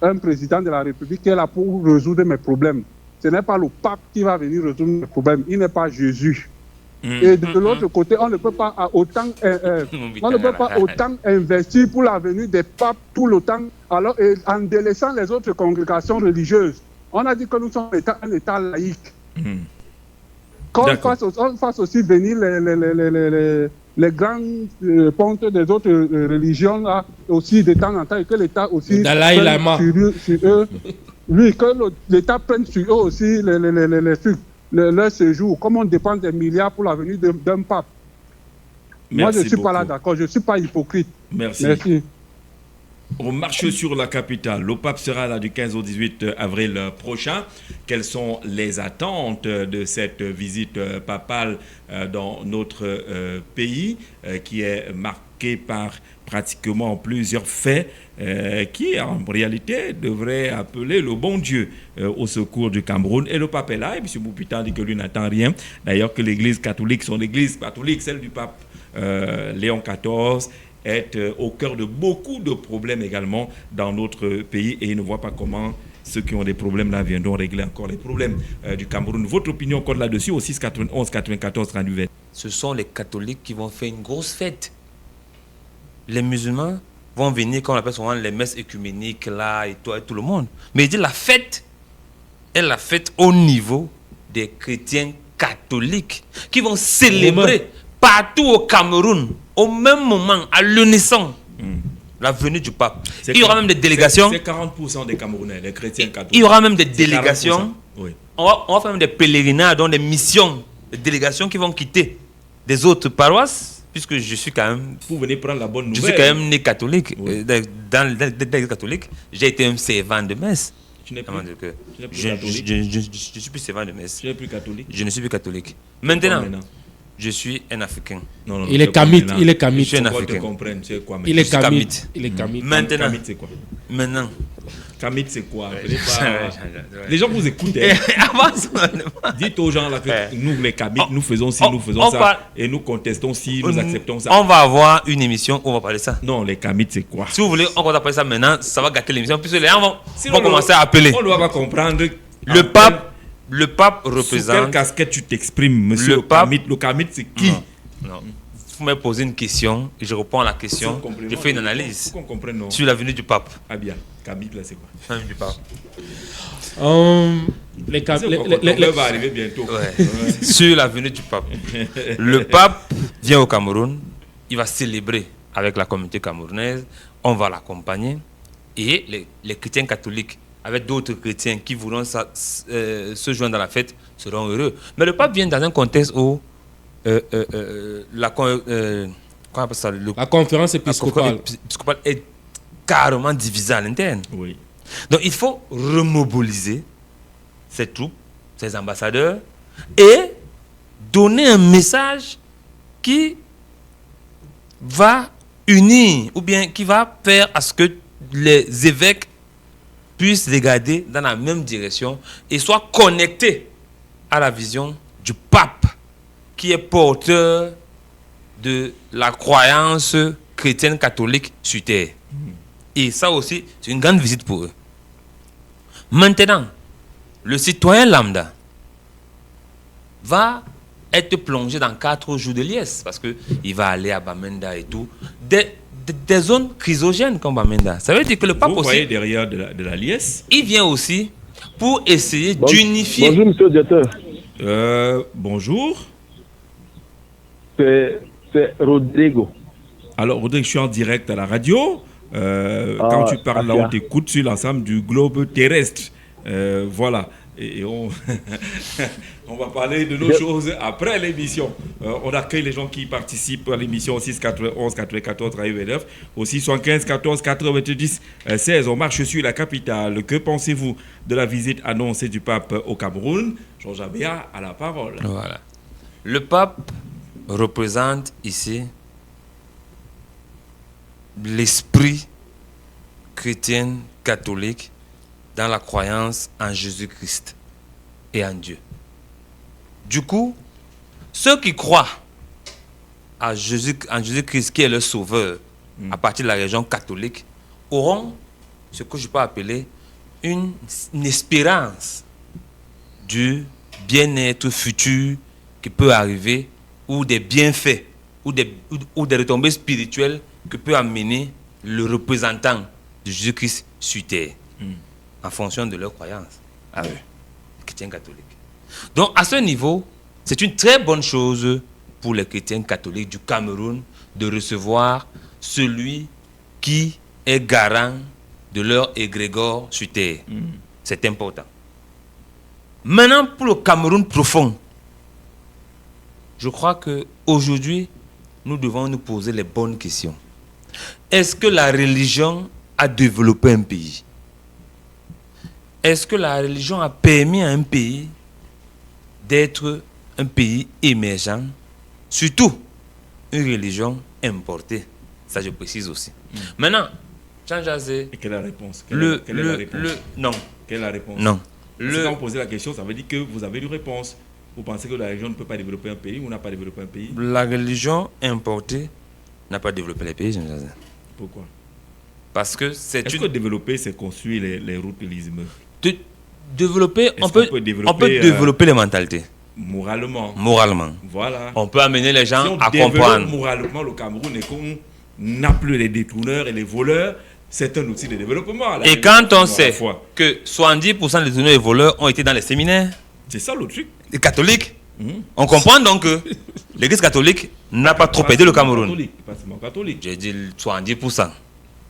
un président de la République qui est là pour résoudre mes problèmes. Ce n'est pas le pape qui va venir résoudre mes problèmes. Il n'est pas Jésus. Et de l'autre côté, on ne peut pas autant investir pour l'avenir des papes tout le temps, alors en délaissant les autres congrégations religieuses. On a dit que nous sommes un État laïque. Qu'on fasse aussi venir les grands pontes des autres religions là, aussi de temps en temps, et que l'État aussi Dalai Lama sur eux, que l'État prenne sur eux aussi les trucs. Leur séjour, comme on dépense des milliards pour l'avenir d'un pape. Moi, je ne suis pas là d'accord, je ne suis pas hypocrite. Merci. On marche sur la capitale. Le pape sera là du 15 au 18 avril prochain. Quelles sont les attentes de cette visite papale dans notre pays qui est marquée par pratiquement plusieurs faits qui en réalité devraient appeler le bon Dieu au secours du Cameroun. Et le pape est là et M. Boupitan dit que lui n'attend rien. D'ailleurs que l'église catholique, son église catholique, celle du pape Léon XIV, est au cœur de beaucoup de problèmes également dans notre pays et il ne voit pas comment ceux qui ont des problèmes là viendront régler encore les problèmes du Cameroun. Votre opinion encore là-dessus au 6 91 94 38. Ce sont les catholiques qui vont faire une grosse fête. Les musulmans vont venir, comme on appelle souvent les messes écuméniques là et tout le monde. Mais il dit la fête est la fête au niveau des chrétiens catholiques qui vont célébrer partout au Cameroun au même moment, à l'unisson, la venue du pape. Il y aura même des délégations. C'est 40% des Camerounais, les chrétiens catholiques. Il y aura même des délégations. Oui. On va faire même des pèlerinages, donc des missions, des délégations qui vont quitter des autres paroisses, puisque je suis quand même... Pour venir prendre la bonne nouvelle. Je suis quand même né catholique. Oui. Dans l'église catholique, j'ai été un servant de messe. Tu n'es plus catholique? Je suis plus servant de messe. Tu n'es plus catholique? Je ne suis plus catholique. Maintenant, je suis un Africain. Non, il est kamite. Il est kamite. Je suis un Africain. Il est kamite. Il est kamite. Maintenant, kamite, c'est quoi? Maintenant. Kamite, c'est quoi? Les gens vous écoutent. Dites aux gens là que nous, les kamites, nous faisons ci, nous faisons ça. Et nous contestons si, nous acceptons ça. On va avoir une émission où on va parler de ça. Non, les kamites, c'est quoi? Si vous voulez, on va parler de ça maintenant. Ça va gâter l'émission. Puisque les gens vont commencer à appeler. On doit pas comprendre. Le pape représente... Sous quelle casquette tu t'exprimes, monsieur le Kamite? Le Kamite, c'est qui? Non. Vous me posez une question, et je réponds à la question, je fais une analyse Faut qu'on comprenne, non. sur la venue du pape. Ah bien, Kabit là c'est quoi? La venue du pape. Le va arriver bientôt. Ouais. Sur la venue du pape. Le pape vient au Cameroun, il va célébrer avec la communauté camerounaise, on va l'accompagner, et les chrétiens catholiques, avec d'autres chrétiens qui voudront se joindre dans la fête, seront heureux. Mais le pape vient dans un contexte où la conférence épiscopale est carrément divisée à l'interne. Oui. Donc il faut remobiliser ces troupes, ces ambassadeurs, et donner un message qui va unir, ou bien qui va faire à ce que les évêques puissent regarder dans la même direction et soient connectés à la vision du pape, qui est porteur de la croyance chrétienne catholique sur terre. Et ça aussi, c'est une grande visite pour eux. Maintenant, le citoyen lambda va être plongé dans 4 jours de liesse, parce qu'il va aller à Bamenda et tout. Des zones chrysogènes comme Bamenda. Ça veut dire que le pape Vous aussi... voyez derrière de la liesse. Il vient aussi pour essayer d'unifier... Bonjour, monsieur le directeur. Bonjour. C'est Rodrigo. Alors, Rodrigue, je suis en direct à la radio. Quand tu parles là, on t'écoute sur l'ensemble du globe terrestre. Voilà. Et on, on va parler de nos choses après l'émission. On accueille les gens qui participent à l'émission 6 91 94 9, aussi 75 14 90 16. On marche sur la capitale. Que pensez-vous de la visite annoncée du pape au Cameroun? Georges Abéa a la parole. Voilà. Le pape représente ici l'esprit chrétien catholique dans la croyance en Jésus-Christ et en Dieu. Du coup, ceux qui croient en Jésus-Christ qui est le sauveur à partir de la religion catholique auront ce que je peux appeler une espérance du bien-être futur qui peut arriver, ou des bienfaits ou des retombées spirituelles que peut amener le représentant de Jésus-Christ sur terre, en fonction de leur croyance, à eux, les chrétiens catholiques. Donc, à ce niveau, c'est une très bonne chose pour les chrétiens catholiques du Cameroun de recevoir celui qui est garant de leur égrégore sur terre. C'est important. Maintenant, pour le Cameroun profond, je crois qu'aujourd'hui, nous devons nous poser les bonnes questions. Est-ce que la religion a développé un pays? Est-ce que la religion a permis à un pays d'être un pays émergent? Surtout, une religion importée. Ça, je précise aussi. Maintenant, Jean-Jacques... Et quelle est la réponse? Non. Quelle est la réponse? Non. Quand vous posez la question, ça veut dire que vous avez une réponse. Vous pensez que la religion ne peut pas développer un pays ou n'a pas développé un pays? La religion importée n'a pas développé les pays, Jean-Jacques. Pourquoi? Parce que c'est Est-ce que développer, c'est construire les routes et les immeubles? Développer, on peut développer les mentalités. Moralement. Voilà. On peut amener les gens si on à développe comprendre. Moralement le Cameroun et qu'on n'a plus les détourneurs et les voleurs, c'est un outil de développement. Et quand on sait que 70% des détourneurs et voleurs ont été dans les séminaires, c'est ça le truc. Les catholiques, on comprend donc que l'église catholique n'a pas trop aidé le Cameroun. Catholique. J'ai dit 70%.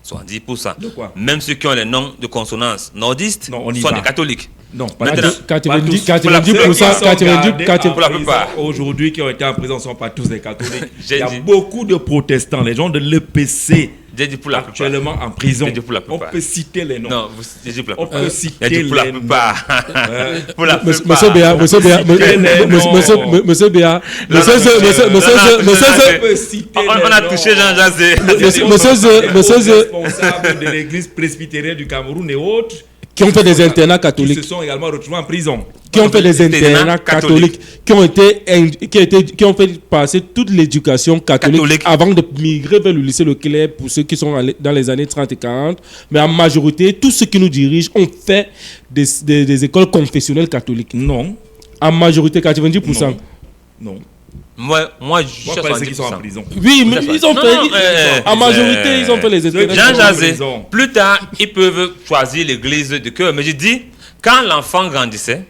70%. De quoi? Même ceux qui ont les noms de consonance nordistes sont des catholiques. Non, pas 90%. Pour la plupart. Aujourd'hui qui ont été en prison ne sont pas tous des catholiques. Il y a beaucoup de protestants, les gens de l'EPC. J'ai dit pour la actuellement en prison. On peut citer les noms. Non, j'ai dit pour la plupart. On peut citer les noms. Pour la plupart. Pour la plupart. Monsieur Béa, on a touché Jean-Jacques. Responsables de l'église presbytérienne du Cameroun et autres qui ont fait des internats catholiques, qui se sont également retrouvés en prison, qui ont fait des internats catholiques, qui ont fait passer toute l'éducation catholique avant de migrer vers le lycée Leclerc pour ceux qui sont dans les années 30 et 40. Mais en majorité, tous ceux qui nous dirigent ont fait des écoles confessionnelles catholiques. Non. En majorité, 90%. Non. Moi, je Moi, suis je à pense qu'ils sont en 70%. prison. Oui, mais ils ont Non, fait. non, En majorité, ils ont fait les expériences. Jean Ils ont Jazé, raison. plus tard, ils peuvent choisir l'église de cœur. Mais je dis, quand l'enfant grandissait,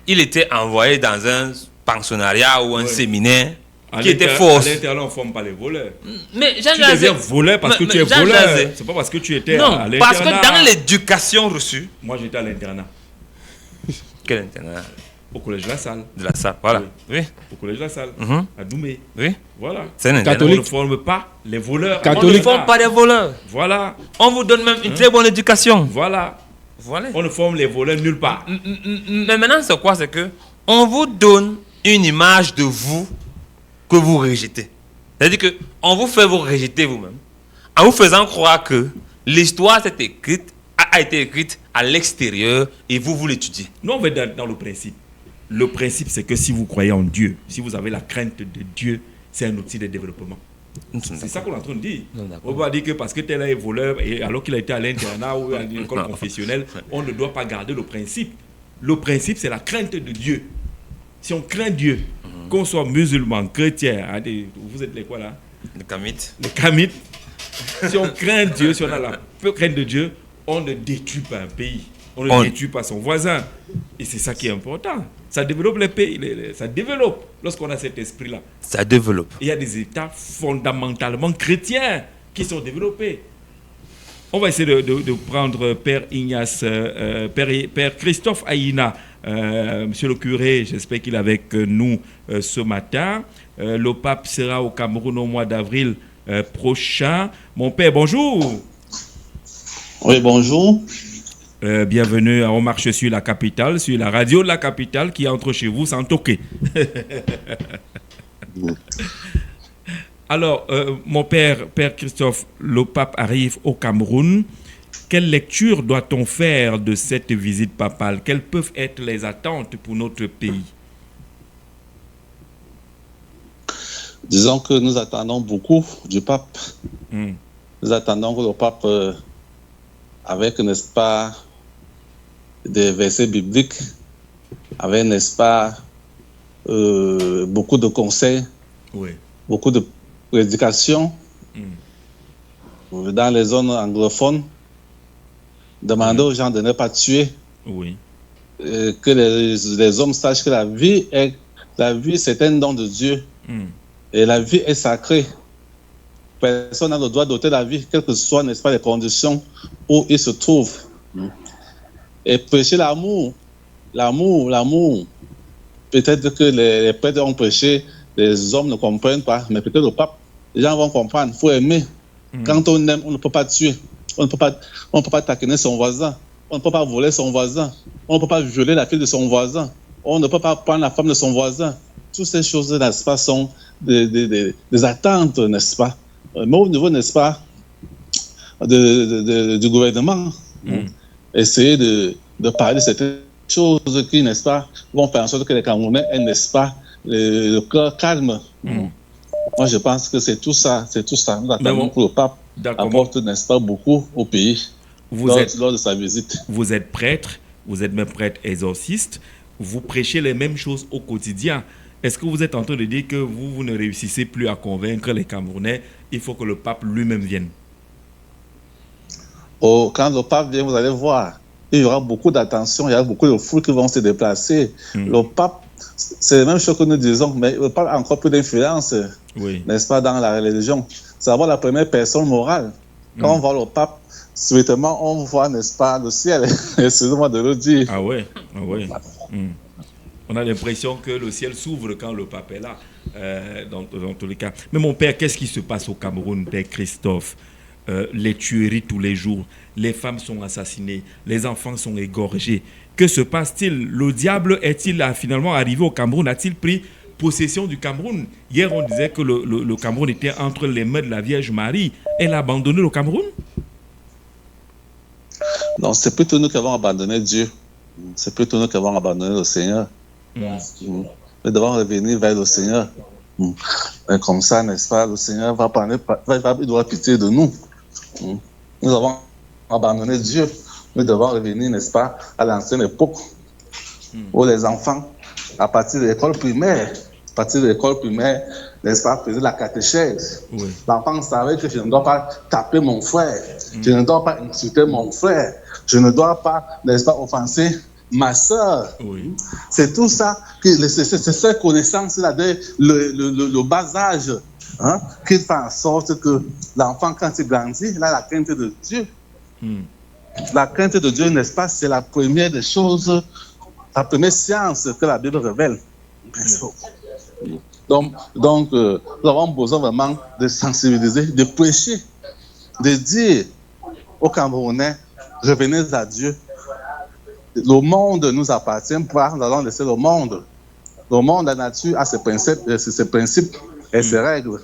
il était envoyé dans un pensionnariat ou un séminaire qui était force. À l'intérieur, on ne forme pas les voleurs. Mais Jean Tu Jazé, deviens voleur parce que tu es Jean voleur. Jazé, C'est pas parce que tu étais non, à l'internat. parce que dans l'éducation reçue, Moi, j'étais à l'internat, quel internat au collège de la Salle. de la salle, voilà. Oui, Au collège de la Salle, Mhm. à Doumé. oui. Voilà. C'est un internat. On Catholique. ne forme pas les voleurs. On ne Catholique. forme pas des voleurs. Voilà. On vous donne même une très bonne éducation. Voilà. Voilà. On ne forme les voleurs nulle part. Mais maintenant, c'est quoi? C'est que on vous donne une image de vous que vous rejetez. C'est-à-dire que on vous fait vous rejeter vous-même en vous faisant croire que l'histoire a été écrite à l'extérieur et vous l'étudiez. Nous, on va être dans le principe. Le principe, c'est que si vous croyez en Dieu, si vous avez la crainte de Dieu, c'est un outil de développement. C'est ça qu'on est en train de dire. Non, d'accord. On va dire que parce que tel est voleur, et alors qu'il a été à l'internat ou à une école confessionnelle, on ne doit pas garder le principe. Le principe, c'est la crainte de Dieu. Si on craint Dieu, qu'on soit musulman, chrétien, vous êtes les quoi là? Le kamite. Les kamites. Si on craint Dieu, si on a la peu crainte de Dieu, on ne détruit pas un pays. On ne détruit pas son voisin. Et c'est ça qui est important. Ça développe les pays. Ça développe lorsqu'on a cet esprit-là. Ça développe. Il y a des États fondamentalement chrétiens qui sont développés. On va essayer de prendre Père Ignace, Père Christophe Aïna, Monsieur le curé, j'espère qu'il est avec nous ce matin. Le pape sera au Cameroun au mois d'avril prochain. Mon père, bonjour. Oui, bonjour. Bienvenue à On marche sur la capitale, sur la radio de la capitale qui entre chez vous sans toquer. Alors, mon père Christophe, le pape arrive au Cameroun. Quelle lecture doit-on faire de cette visite papale? Quelles peuvent être les attentes pour notre pays? Disons que nous attendons beaucoup du pape. Nous attendons que le pape, avec, n'est-ce pas, des versets bibliques, avec, n'est-ce pas, beaucoup de conseils, Oui. beaucoup de prédications dans les zones anglophones, demander aux gens de ne pas tuer, Oui. que les hommes sachent que la vie, c'est un don de Dieu. Et la vie est sacrée. Personne n'a le droit d'ôter la vie, quelles que soient, n'est-ce pas, les conditions où il se trouve. Et prêcher l'amour. Peut-être que les prêtres ont prêché, les hommes ne comprennent pas, mais peut-être le pape, les gens vont comprendre. Il faut aimer. Quand on aime, on ne peut pas tuer. On ne peut pas taquiner son voisin. On ne peut pas voler son voisin. On ne peut pas violer la fille de son voisin. On ne peut pas prendre la femme de son voisin. Toutes ces choses, n'est-ce pas, sont des attentes, n'est-ce pas? Mais au niveau, n'est-ce pas, du gouvernement, essayer de parler de certaines choses qui, n'est-ce pas, vont faire en sorte que les Camerounais aient, n'est-ce pas, le cœur calme. Moi, je pense que c'est tout ça. Nous attendons que le pape apporte, n'est-ce pas, beaucoup au pays lors de sa visite. Vous êtes prêtre, vous êtes même prêtre exorciste, vous prêchez les mêmes choses au quotidien. Est-ce que vous êtes en train de dire que vous ne réussissez plus à convaincre les Camerounais? Il faut que le pape lui-même vienne. Oh, quand le pape vient, vous allez voir, il y aura beaucoup d'attention, il y aura beaucoup de foules qui vont se déplacer. Le pape, c'est la même chose que nous disons, mais le pape a encore plus d'influence, n'est-ce pas, dans la religion. C'est avoir la première personne morale. Quand on voit le pape, subitement, on voit, n'est-ce pas, le ciel. Excusez-moi de le dire. Ah ouais. On a l'impression que le ciel s'ouvre quand le pape est là, dans tous les cas. Mais mon père, qu'est-ce qui se passe au Cameroun, Père Christophe? Les tueries tous les jours, les femmes sont assassinées, les enfants sont égorgés. Que se passe-t-il? Le diable est-il finalement arrivé au Cameroun? A-t-il pris possession du Cameroun? Hier, on disait que le Cameroun était entre les mains de la Vierge Marie. Elle a abandonné le Cameroun? Non, c'est plutôt nous qui avons abandonné Dieu. C'est plutôt nous qui avons abandonné le Seigneur. Nous devons revenir vers le Seigneur. Et comme ça, n'est-ce pas, le Seigneur il doit pitié de nous. Nous avons abandonné Dieu. Nous devons revenir, n'est-ce pas, à l'ancienne époque où les enfants, à partir de l'école primaire, à partir de l'école primaire, n'est-ce pas, faisait la catéchèse. Oui. L'enfant savait que je ne dois pas taper mon frère, je ne dois pas insulter mon frère, je ne dois pas, n'est-ce pas, offenser ma soeur. Oui. C'est tout ça, c'est cette connaissance-là, le bas âge, hein, qui fait en sorte que l'enfant, quand il grandit, il a la crainte de Dieu. La crainte de Dieu, n'est-ce pas, c'est la première des choses, la première science que la Bible révèle. Donc, nous avons besoin vraiment de sensibiliser, de prêcher, de dire aux Camerounais, revenez à Dieu. Le monde nous appartient, nous allons laisser le monde. Le monde, la nature, a ses principes et ses règles.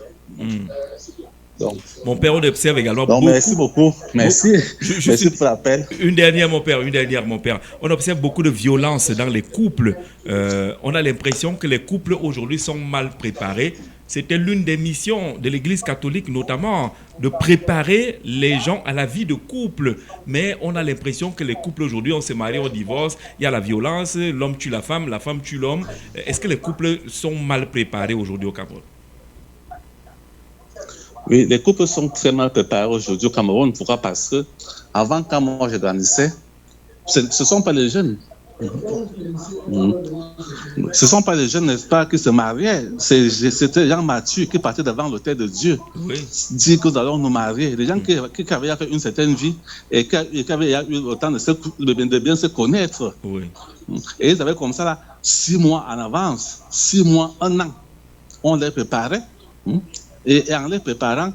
Donc, mon père, on observe également donc, beaucoup. Merci beaucoup. Merci. Merci pour l'appel. Une dernière, mon père. On observe beaucoup de violence dans les couples. On a l'impression que les couples aujourd'hui sont mal préparés. C'était l'une des missions de l'Église catholique, notamment, de préparer les gens à la vie de couple. Mais on a l'impression que les couples aujourd'hui, on se marie, on divorce, il y a la violence, l'homme tue la femme tue l'homme. Est-ce que les couples sont mal préparés aujourd'hui au Cameroun? Oui, les couples sont très mal préparés aujourd'hui au Cameroun. Pourquoi? Parce que avant, quand moi je grandissais, ce ne sont pas les jeunes. Ce ne sont pas les jeunes, n'est-ce pas, qui se mariaient. C'était les gens matures qui partaient devant l'autel de Dieu. Oui. Dire que nous allons nous marier. Les gens qui avaient fait une certaine vie et qui avaient eu le temps de bien se connaître. Oui. Et ils avaient comme ça, là, 6 mois en avance, 6 mois, 1 an. On les préparait. Et en les préparant,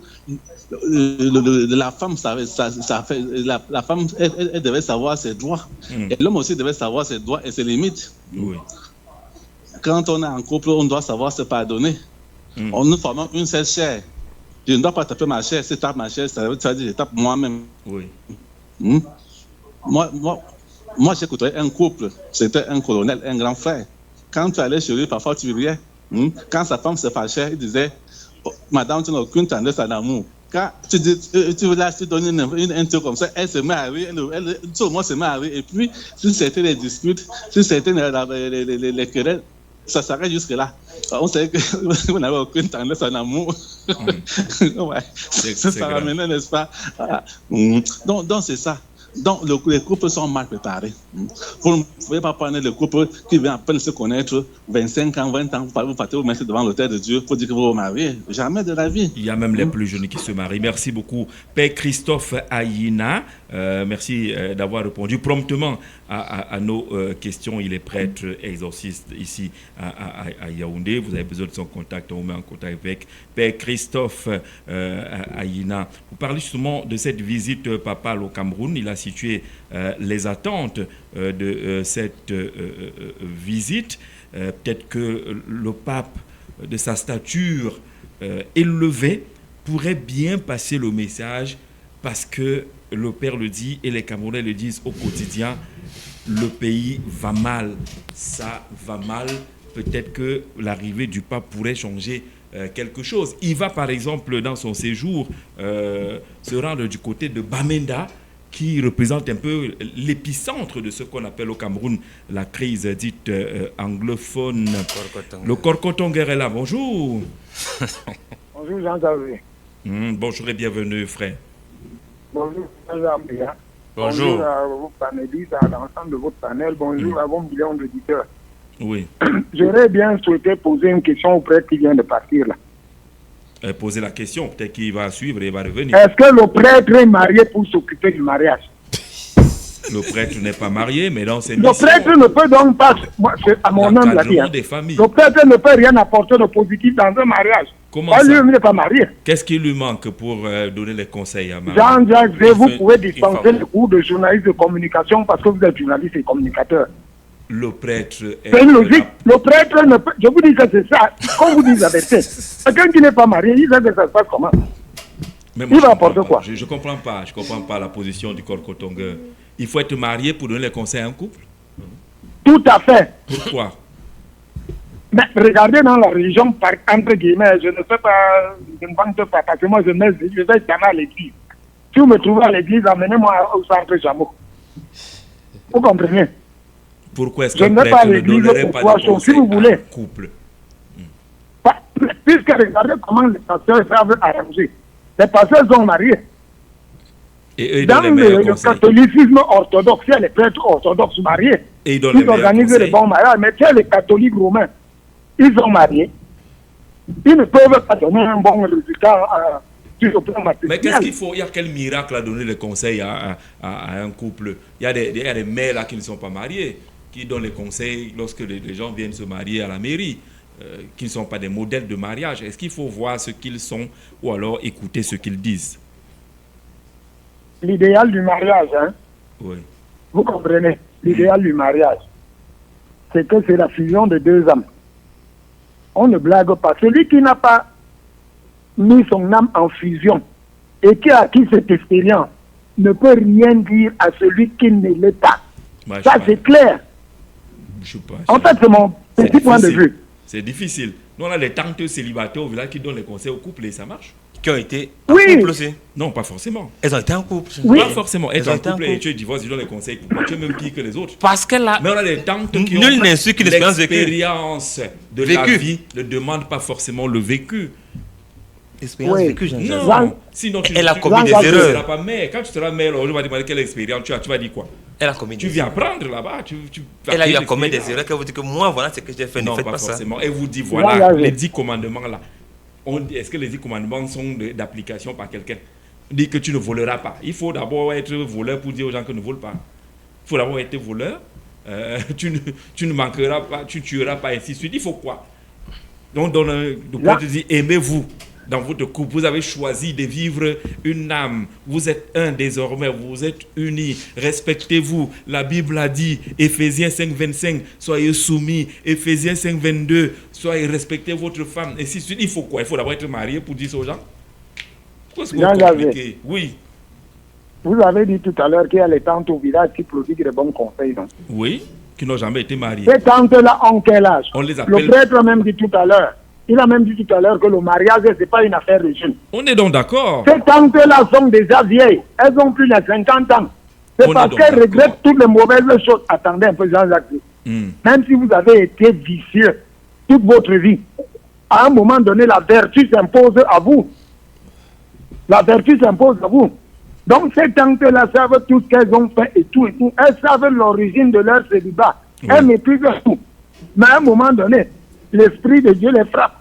la femme la femme, elle devait savoir ses droits. Et l'homme aussi devait savoir ses droits et ses limites. Oui. Quand on est en couple, on doit savoir se pardonner. Nous formons une seule chair. Je ne dois pas taper ma chair. Si je tape ma chair, ça veut dire que je tape moi-même. Oui. Moi, j'ai côtoyé un couple. C'était un colonel, un grand frère. Quand tu allais chez lui, parfois tu riais. Quand sa femme se fâchait, il disait: Madame, tu n'as aucune tendresse à l'amour. Quand tu donnes un truc comme ça, elle se met à rire, tout le monde se met à rire. Et puis, si c'était les disputes, si c'était les querelles, ça s'arrête jusque-là. On sait que vous n'avez aucune tendresse à l'amour. Ouais. Ça ramenait, n'est-ce pas? Donc c'est ça. Donc, les couples sont mal préparés. Vous ne pouvez pas prendre le couple qui vient à peine se connaître, 25 ans, 20 ans, vous partez vous mettre devant l'autel de Dieu pour dire que vous vous mariez. Jamais de la vie. Il y a même les plus jeunes qui se marient. Merci beaucoup. Père Christophe Ayina, merci d'avoir répondu promptement à nos questions. Il est prêtre exorciste ici à Yaoundé. Vous avez besoin de son contact, on vous met en contact avec Père Christophe Ayina. Vous parlez justement de cette visite papale au Cameroun. Il a situé les attentes de cette visite. Peut-être que le pape, de sa stature élevée, pourrait bien passer le message, parce que le Père le dit et les Camerounais le disent au quotidien: le pays va mal, ça va mal. Peut-être que l'arrivée du pape pourrait changer quelque chose. Il va par exemple dans son séjour se rendre du côté de Bamenda, qui représente un peu l'épicentre de ce qu'on appelle au Cameroun la crise dite anglophone. Le Korkotonger est là. Bonjour. Bonjour Jean-Xavier. Bonjour et bienvenue, frère. Bonjour Jean-Xavier. Bonjour à vos panélistes, à l'ensemble de votre panel. Bonjour à vos millions d'auditeurs. Oui. J'aurais bien souhaité poser une question au prêtre qui vient de partir là. Poser la question, peut-être qu'il va suivre et va revenir. Est-ce que le prêtre est marié pour s'occuper du mariage? Le prêtre n'est pas marié, mais dans ses missions... Le prêtre ne peut donc pas, moi, c'est à mon humble avis, le prêtre ne peut rien apporter de positif dans un mariage. Comment ça? Lui, il n'est pas marié. Qu'est-ce qui lui manque pour donner les conseils à Marie? Jean-Jacques, vous pouvez dispenser le cours de journaliste de communication parce que vous êtes journaliste et communicateur. Le prêtre est... C'est une logique. Le prêtre ne peut... Je vous dis que c'est ça. Comme vous dites la vérité. Quelqu'un qui n'est pas marié, il sait que ça se passe comment. Mais moi, il va apporter quoi? Je ne comprends pas. Je comprends pas la position du Korkotonger. Il faut être marié pour donner les conseils à un couple? Tout à fait. Pourquoi? Mais regardez dans la religion, entre guillemets, je ne sais pas, je ne vante pas, parce que moi je vais jamais à l'église. Si vous me trouvez à l'église, amenez-moi au centre Jameau. Vous comprenez? Pourquoi est-ce que le prêtre ne donnerait pas de conseils à un couple? Puisque regardez comment les pasteurs savent arranger. Les pasteurs sont mariés. Et dans le catholicisme orthodoxe, il y a les prêtres orthodoxes mariés. Et ils organisent les bons mariages. Mais tu as les catholiques romains, ils sont mariés. Ils ne peuvent pas donner un bon résultat sur le plan matériel. Mais qu'est-ce qu'il faut? Il y a quel miracle à donner les conseils à un couple? Il y a des mères là qui ne sont pas mariées, qui donnent les conseils lorsque les gens viennent se marier à la mairie, qui ne sont pas des modèles de mariage. Est-ce qu'il faut voir ce qu'ils sont ou alors écouter ce qu'ils disent? L'idéal du mariage, hein? Oui. Vous comprenez? L'idéal du mariage, c'est que c'est la fusion de deux âmes. On ne blague pas. Celui qui n'a pas mis son âme en fusion et qui a acquis cette expérience ne peut rien dire à celui qui ne l'est pas. Ça, c'est clair. En fait, c'est mon petit point de vue. C'est difficile. Nous, on a des tantes célibataires au village qui donnent les conseils au couple et ça marche. Qui ont été en couple aussi? Non, pas forcément. Elles ont été en couple. Oui. Pas forcément. Elles ont été en couple et tu divorces, ils donnent les conseils. Pourquoi tu es même pire que les autres? Parce qu'elle a... Mais on a des tantes qui ont l'expérience de la vie ne demande pas forcément le vécu. Expérience vécue, non. Sinon, elle a commis des erreurs. Tu ne seras pas mère. Quand tu seras mère, on va demander quelle expérience tu as. Tu vas dire quoi? Elle a commis des erreurs. Tu viens apprendre là-bas. Elle a eu à commettre des erreurs. Elle vous dit que moi, voilà ce que j'ai fait. Non, ne faites pas pas forcément. ça. Elle vous dit, voilà, les 10 commandements là. Est-ce que les 10 commandements sont d'application par quelqu'un? Dit que tu ne voleras pas. Il faut d'abord être voleur pour dire aux gens que ne volent pas. Il faut d'abord être voleur. Tu ne manqueras pas, tu ne tueras pas, ainsi de suite. Il faut quoi? Donc, le prophète dit, aimez-vous. Dans votre couple, vous avez choisi de vivre une âme. Vous êtes un désormais, vous êtes unis. Respectez-vous. La Bible a dit, Éphésiens 5:25, soyez soumis. Éphésiens 5:22, soyez respectez votre femme. Et ainsi de suite. Il faut quoi? Il faut d'abord être marié pour dire ça aux gens. Pourquoi c'est compliqué? Oui. Vous avez dit tout à l'heure qu'il y a les tantes au village qui prodiguent de bons conseils, non? Oui, qui n'ont jamais été mariées. Ces tantes-là ont quel âge? On les appelle... Le prêtre a même dit tout à l'heure. Il a même dit tout à l'heure que le mariage, ce n'est pas une affaire de jeunes. On est donc d'accord. Ces tantes-là sont déjà vieilles. Elles ont plus de 50 ans. C'est parce qu'elles regrettent toutes les mauvaises choses. Attendez un peu, Jean-Jacques. Même si vous avez été vicieux toute votre vie, à un moment donné, la vertu s'impose à vous. La vertu s'impose à vous. Donc ces tantes-là savent tout ce qu'elles ont fait et tout et tout. Elles savent l'origine de leur célibat. Elles maîtrisent tout. Mais à un moment donné, l'Esprit de Dieu les frappe.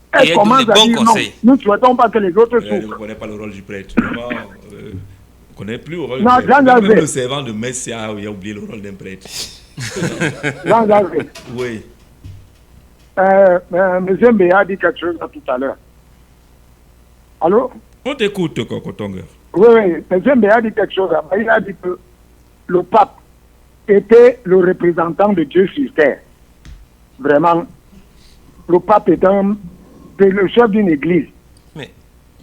Elles commencent à dire non, nous ne souhaitons pas que les autres souffrent. On ne connaît pas le rôle du prêtre. On ne connaît plus le rôle du prêtre. Même le servant de messe a oublié le rôle d'un prêtre. Oui. Monsieur Mbéa a dit quelque chose tout à l'heure. Allô? On t'écoute, Kokotonga. Oui, monsieur Mbéa a dit quelque chose. Il a dit que le pape était le représentant de Dieu sur terre. Vraiment, le pape est le chef d'une église. Mais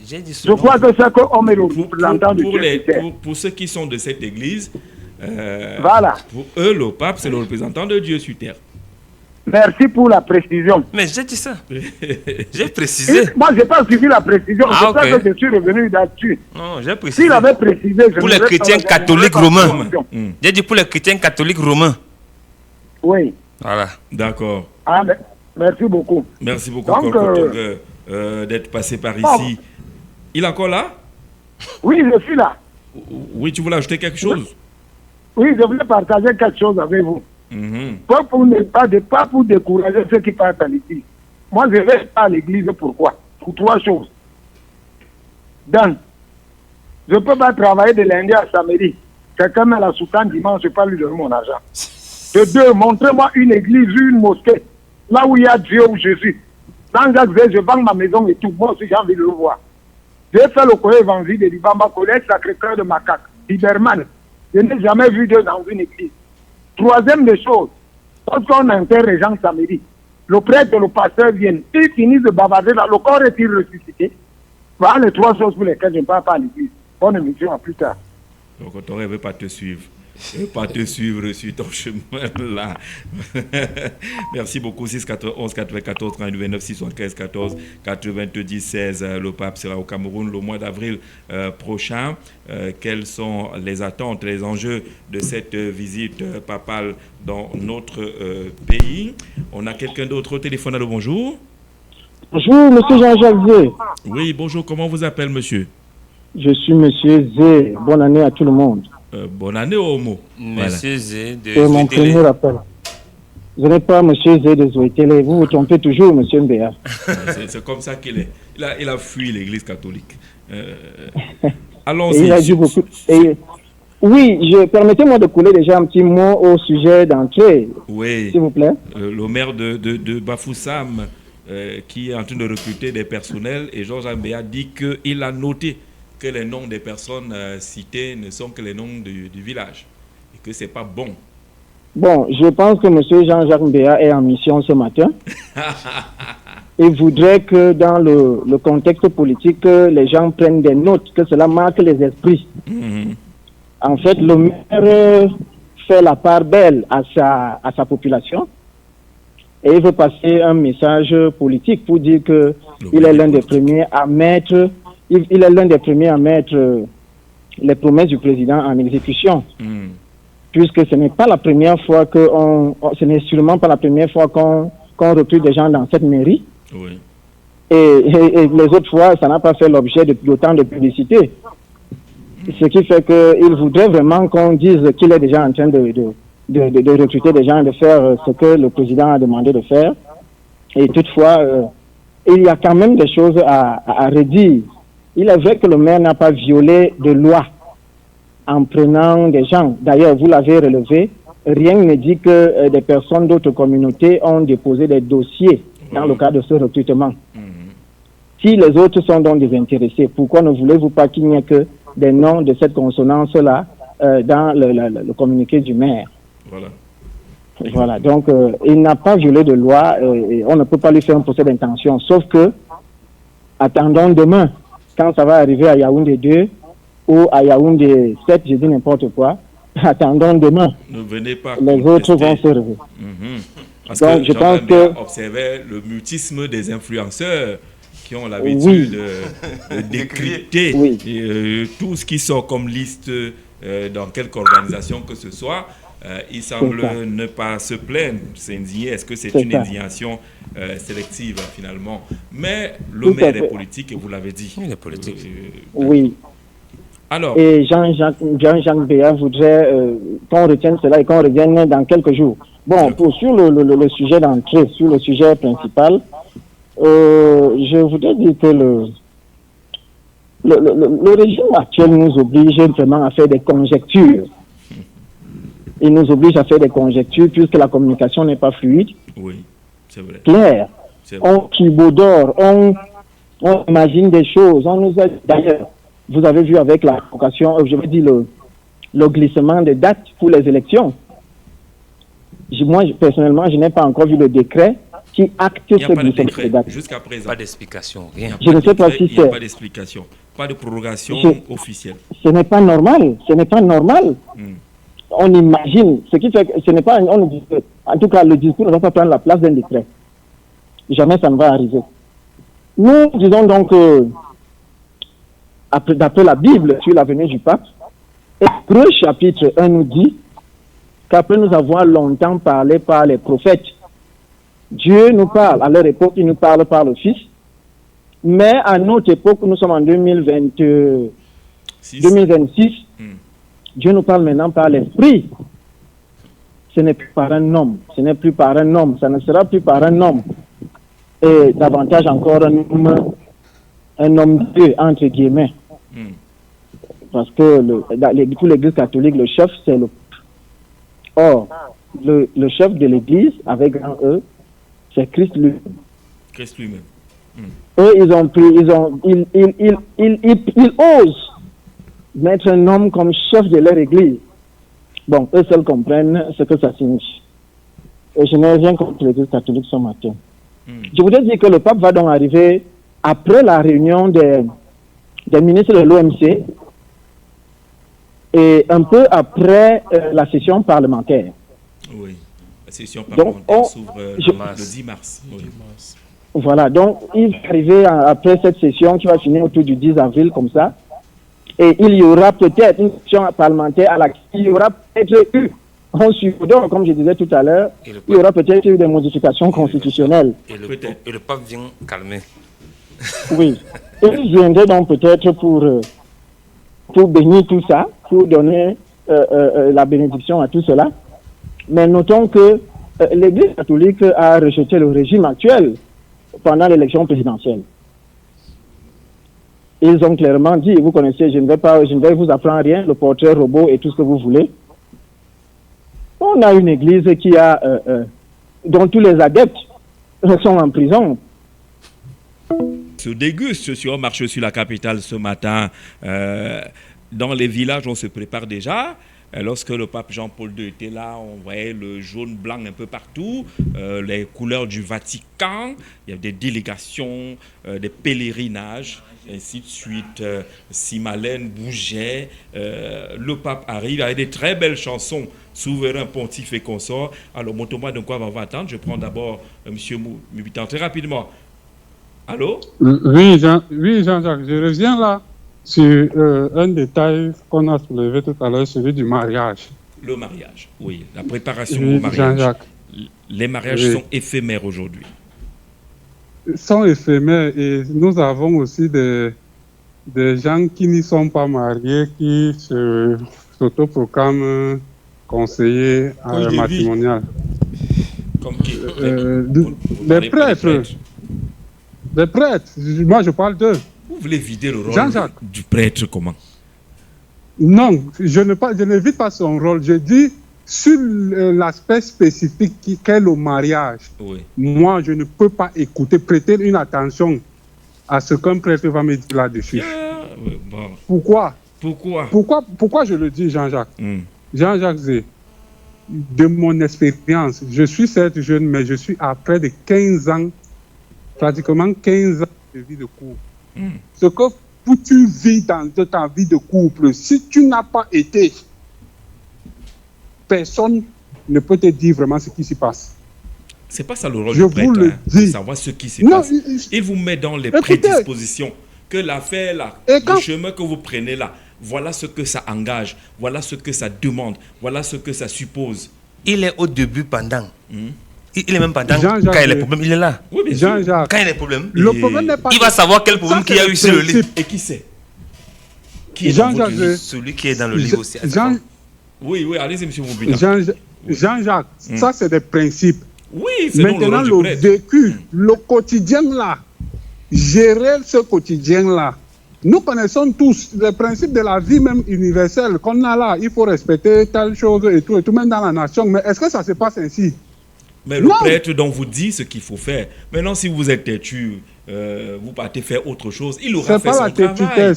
j'ai dit je crois que c'est qu'on est le représentant de Dieu. Pour ceux qui sont de cette église, voilà. Pour eux, le pape, c'est le représentant de Dieu sur terre. Merci pour la précision. Mais j'ai dit ça. J'ai précisé. Moi, je n'ai pas suivi la précision. C'est ça que je suis revenu là-dessus. Non, j'ai précisé. S'il avait précisé, pour les chrétiens catholiques romains. J'ai dit pour les chrétiens catholiques romains. Oui. Voilà. D'accord. Ah, merci beaucoup. Merci beaucoup, d'être passé par ici. Il est encore là? Oui, je suis là. Oui, tu voulais ajouter quelque chose? Oui, je voulais partager quelque chose avec vous. Pas pour décourager ceux qui partent à l'église. Moi, je vais pas à l'église pourquoi? Pour 3 choses. D'un, je ne peux pas travailler de lundi à samedi. Quelqu'un met la soutane dimanche, je ne peux pas lui donner mon argent. De 2, montrez-moi une église, une mosquée, là où il y a Dieu ou Jésus. Dans Jacques, je vends ma maison et tout. Moi aussi, j'ai envie de le voir. J'ai fait le collège évangile de Libamba, collège Sacré-Cœur de Macaque, Liberman. Je n'ai jamais vu Dieu dans une église. 3e des choses, lorsqu'on enterre les gens samedi, le prêtre et le pasteur viennent, ils finissent de bavarder là, le corps est-il ressuscité? Voilà les 3 choses pour lesquelles je ne parle pas à l'église. Bonne émission, à plus tard. Donc, on ne veut pas te suivre. Pas te suivre sur ton chemin là. Merci beaucoup. 6 11 94 32 29 675 14 90 16. Le pape sera au Cameroun le mois d'avril prochain. Quelles sont les attentes, les enjeux de cette visite papale dans notre pays? On a quelqu'un d'autre au téléphone. Allô, bonjour. Bonjour, monsieur Jean-Jacques Zé. Oui, bonjour, comment vous appelle, monsieur? Je suis monsieur Zé. Bonne année à tout le monde. Bonne année, Homo. Monsieur Zé de C'est mon Zoétélé. premier rappel. Je n'ai pas monsieur Zé de Zoétélé. Vous vous trompez toujours, monsieur Mbéa. C'est comme ça qu'il est. Il a fui l'église catholique. Et Allons-y. il a dit beaucoup. Oui, permettez-moi de couler déjà un petit mot au sujet d'entrée. Oui. S'il vous plaît. Le maire de Bafoussam qui est en train de recruter des personnels et Georges Ambéa dit qu'il a noté que les noms des personnes citées ne sont que les noms du village et que c'est pas bon. Bon, je pense que monsieur Jean-Jacques Mbéa est en mission ce matin. Il voudrait que dans le contexte politique, les gens prennent des notes, que cela marque les esprits. En fait, le maire fait la part belle à sa population et il veut passer un message politique pour dire que il est l'un des premiers à mettre, les promesses du président en exécution. Puisque ce n'est pas la première fois ce n'est sûrement pas la première fois qu'on recrute des gens dans cette mairie. Oui. Et les autres fois, ça n'a pas fait l'objet d'autant de publicité. Ce qui fait qu'il voudrait vraiment qu'on dise qu'il est déjà en train de recruter des gens, de faire ce que le président a demandé de faire. Et toutefois, il y a quand même des choses à redire. Il est vrai que le maire n'a pas violé de loi en prenant des gens. D'ailleurs, vous l'avez relevé, rien ne dit que des personnes d'autres communautés ont déposé des dossiers dans le cadre de ce recrutement. Si les autres sont donc désintéressés, pourquoi ne voulez-vous pas qu'il n'y ait que des noms de cette consonance-là dans le communiqué du maire? Voilà, donc il n'a pas violé de loi et on ne peut pas lui faire un procès d'intention, sauf que attendons demain, quand ça va arriver à Yaoundé 2 ou à Yaoundé 7, je dis n'importe quoi, attendons demain. Ne venez pas les autres vont se réveiller. Parce donc, que je pense que observer le mutisme des influenceurs qui ont l'habitude de décrypter tout ce qui sort comme liste dans quelque organisation que ce soit. Il semble ne pas se plaindre, s'indigner. Est-ce que c'est une indignation sélective finalement? Mais le maire est politique et vous l'avez dit. Il est politique. Oui. Alors, et Jean-Jacques Béa voudrait qu'on retienne cela et qu'on revienne dans quelques jours. Bon, sur le sujet d'entrée, sur le sujet principal, je voudrais dire que le régime actuel nous oblige vraiment à faire des conjectures. Il nous oblige à faire des conjectures puisque la communication n'est pas fluide. Oui, c'est vrai. Claire. On tribodore, on imagine des choses. On nous a d'ailleurs, vous avez vu avec la convocation, je veux dire le glissement des dates pour les élections. Moi, personnellement, je n'ai pas encore vu le décret qui acte ce glissement des dates. Jusqu'à présent. Pas d'explication, rien. Je ne sais pas si c'est... Il n'y a pas d'explication, pas de prorogation officielle. Ce n'est pas normal, ce n'est pas normal. On imagine, ce qui fait que ce n'est pas... en tout cas, le discours ne va pas prendre la place d'un décret. Jamais ça ne va arriver. Nous disons donc d'après la Bible sur la venue du pape, Hébreux chapitre 1 nous dit qu'après nous avoir longtemps parlé par les prophètes, Dieu nous parle. À leur époque, il nous parle par le Fils. Mais à notre époque, nous sommes en 2026, Dieu nous parle maintenant par l'Esprit. Ce n'est plus par un homme. Ce n'est plus par un homme. Ça ne sera plus par un homme. Et davantage encore un homme Dieu, entre guillemets. Parce que pour l'Église catholique, le chef, c'est le... Or, le chef de l'Église, avec grand E, c'est Christ lui-même. Christ lui-même. Eux, ils osent mettre un homme comme chef de leur Église. Bon, eux seuls comprennent ce que ça signifie. Et je n'ai rien contre l'Église catholique ce matin. Je voudrais dire que le pape va donc arriver après la réunion des ministres de l'OMC et un peu après la session parlementaire. Oui, la session parlementaire s'ouvre le 10 mars. Oui. Voilà, donc il va arriver après cette session qui va finir autour du 10 avril comme ça. Et il y aura peut-être une session parlementaire à laquelle il y aura peut-être eu on subodore, comme je disais tout à l'heure, il y aura peut-être eu des modifications constitutionnelles. Et le pape vient calmer. Oui. Et il viendrait donc peut-être pour bénir tout ça, pour donner la bénédiction à tout cela. Mais notons que l'Église catholique a rejeté le régime actuel pendant l'élection présidentielle. Ils ont clairement dit, vous connaissez, je ne vais vous apprendre rien, le portrait robot et tout ce que vous voulez. On a une église dont tous les adeptes sont en prison. Se déguste si on marche sur la capitale ce matin. Dans les villages, on se prépare déjà. Lorsque le pape Jean-Paul II était là, on voyait le jaune, blanc un peu partout, les couleurs du Vatican, il y a des délégations, des pèlerinages, ainsi de suite. Simalène bougeait, le pape arrive avec des très belles chansons, souverain, pontife et consort. Alors, montre-moi de quoi on va attendre. Je prends d'abord M. Mubitan très rapidement. Allô? Oui, Jean-Jacques, je reviens là sur un détail qu'on a soulevé tout à l'heure, celui du mariage. Le mariage, oui, la préparation au mariage. Les mariages sont éphémères aujourd'hui. Sont éphémères et nous avons aussi des gens qui n'y sont pas mariés, qui s'autoproclament conseillers matrimonial. Comme qui? Des prêtres. Des prêtres. Moi, je parle d'eux. Vous voulez vider le rôle du prêtre comment? Non, je ne vide pas son rôle. Je dis sur l'aspect spécifique qu'est le mariage. Oui. Moi, je ne peux pas prêter une attention à ce qu'un prêtre va me dire là-dessus. Bon. Pourquoi je le dis, Jean-Jacques? Jean-Jacques Zé, de mon expérience, je suis certes jeune, mais je suis à près de 15 ans, pratiquement 15 ans de vie de couple. Ce que tu vis dans ta vie de couple, si tu n'as pas été, personne ne peut te dire vraiment ce qui s'y passe. C'est pas ça le rôle du prêtre, de savoir ce qui se passe. Il vous met dans les prédispositions que l'affaire là, le chemin que vous prenez là, voilà ce que ça engage, voilà ce que ça demande, voilà ce que ça suppose. Il est au début pendant. Il est même pendant quand il y a les problèmes, il est là. Oui, bien sûr. Quand il y a les problèmes, pas il va savoir quel problème qu'il y a eu sur le lit. Et qui c'est? Qui est dans votre lit? Celui qui est dans le lit aussi. Oui, allez-y, monsieur Moubina. Jean-Jacques, ça c'est des principes. Oui, c'est maintenant le vécu, le quotidien là, gérer ce quotidien là. Nous connaissons tous les principes de la vie même universelle qu'on a là. Il faut respecter telle chose et tout, même dans la nation. Mais est-ce que ça se passe ainsi? Mais le prêtre dont vous dit ce qu'il faut faire. Maintenant, si vous êtes têtu, vous partez faire autre chose, il aura fait son travail.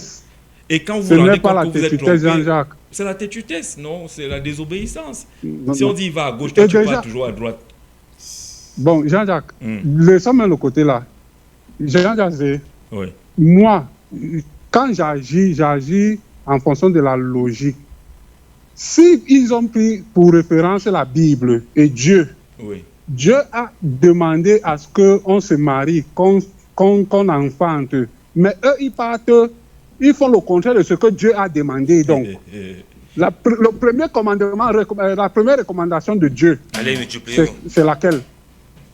Et quand vous rendez compte que vous êtes trompé, c'est la têtutesse, non? C'est la désobéissance. Si on dit va à gauche, toi tu pars toujours à droite. Bon, Jean-Jacques, laissons le côté là. Jean-Jacques, moi, quand j'agis en fonction de la logique. Si ils ont pris pour référence la Bible et Dieu, Dieu a demandé à ce qu'on se marie, qu'on enfante. Mais eux, ils partent, ils font le contraire de ce que Dieu a demandé. Donc, le premier commandement, la première recommandation de Dieu, c'est laquelle?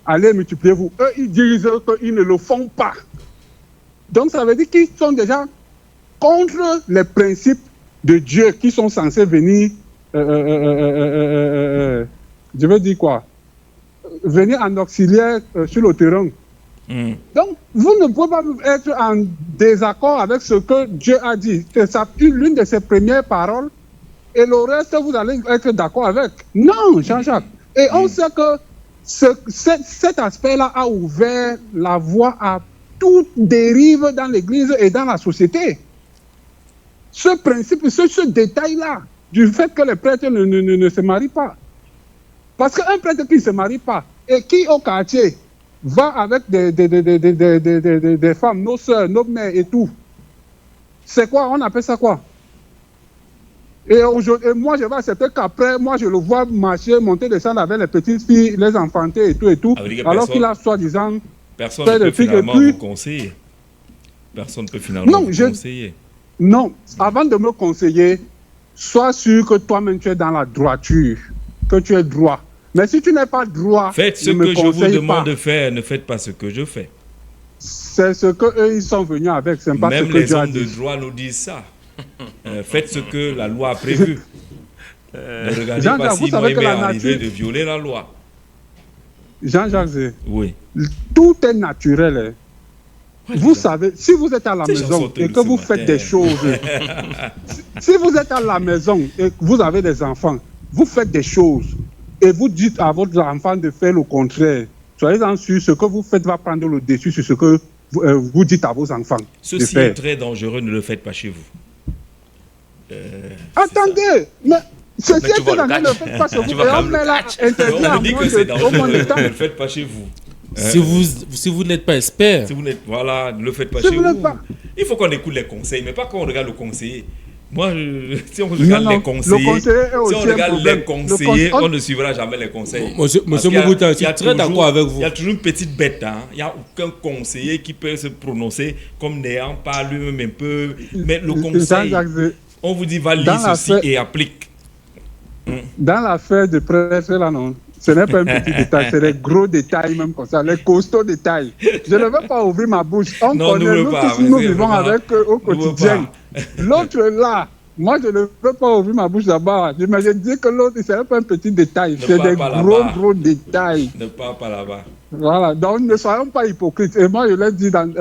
Allez, multipliez-vous. Eux, ils disent qu'ils ne le font pas. Donc, ça veut dire qu'ils sont déjà contre les principes de Dieu qui sont censés venir, je veux dire quoi? Venir en auxiliaire sur le terrain. Donc, vous ne pouvez pas être en désaccord avec ce que Dieu a dit. C'est l'une de ses premières paroles et le reste, vous allez être d'accord avec. Non, Jean-Jacques. Et on sait que cet aspect-là a ouvert la voie à toute dérive dans l'Église et dans la société. Ce principe, ce détail-là, du fait que les prêtres ne se marient pas. Parce qu'un prêtre qui ne se marie pas et qui au quartier va avec des femmes, nos soeurs, nos mères et tout, c'est quoi? On appelle ça quoi? Et moi, je vais accepter qu'après, moi, je le vois marcher, monter, descendre avec les petites filles, les enfanter et tout, alors qu'il a soi-disant... Personne ne peut finalement vous conseiller. Personne ne peut finalement vous conseiller. Non, avant de me conseiller, sois sûr que toi-même tu es dans la droiture. que tu es droit. Mais si tu n'es pas droit, faites ce que je vous demande de faire, ne faites pas ce que je fais. C'est ce qu'eux, ils sont venus avec, c'est pas même ce que les Dieu a hommes de dit. droit nous disent ça. Faites ce que la loi a prévu. Ne regardez pas si moi il m'est arrivé de violer la loi. Jean-Jacques, oui. Tout est naturel. Hein. Vous savez, si vous êtes à la maison et que vous faites des choses, si vous êtes à la maison et que vous avez des enfants, vous faites des choses et vous dites à votre enfant de faire le contraire, soyez-en sûr, ce que vous faites va prendre le dessus sur ce que vous dites à vos enfants. Ceci est très dangereux, ne le faites pas chez vous. Attendez, mais ceci est très dangereux, ne le faites pas chez vous. Et on met là interdit à dit que c'est dangereux, ne le faites pas chez vous. Si vous n'êtes pas expert. Si vous n'êtes, voilà, ne le faites pas chez vous. Il faut qu'on écoute les conseils, mais pas qu'on regarde le conseiller. Moi, si on regarde les conseillers, on ne suivra jamais les conseils. Monsieur Mougouta, je suis très d'accord avec vous. Il y a toujours une petite bête. Hein. Il n'y a aucun conseiller qui peut se prononcer comme n'ayant pas lui-même un peu. Mais le conseil, on vous dit va lire ceci et applique. Dans l'affaire de prêtre, là, non. Ce n'est pas un petit détail, c'est des gros détails même comme ça, les costauds détails. Je ne veux pas ouvrir ma bouche. On connaît, nous vivons avec eux au quotidien. L'autre là, moi je ne veux pas ouvrir ma bouche là-bas. Mais je dis que l'autre, ce n'est pas un petit détail, c'est des gros détails. Ne parle pas là-bas. Voilà, donc ne soyons pas hypocrites. Et moi je l'ai dit dans...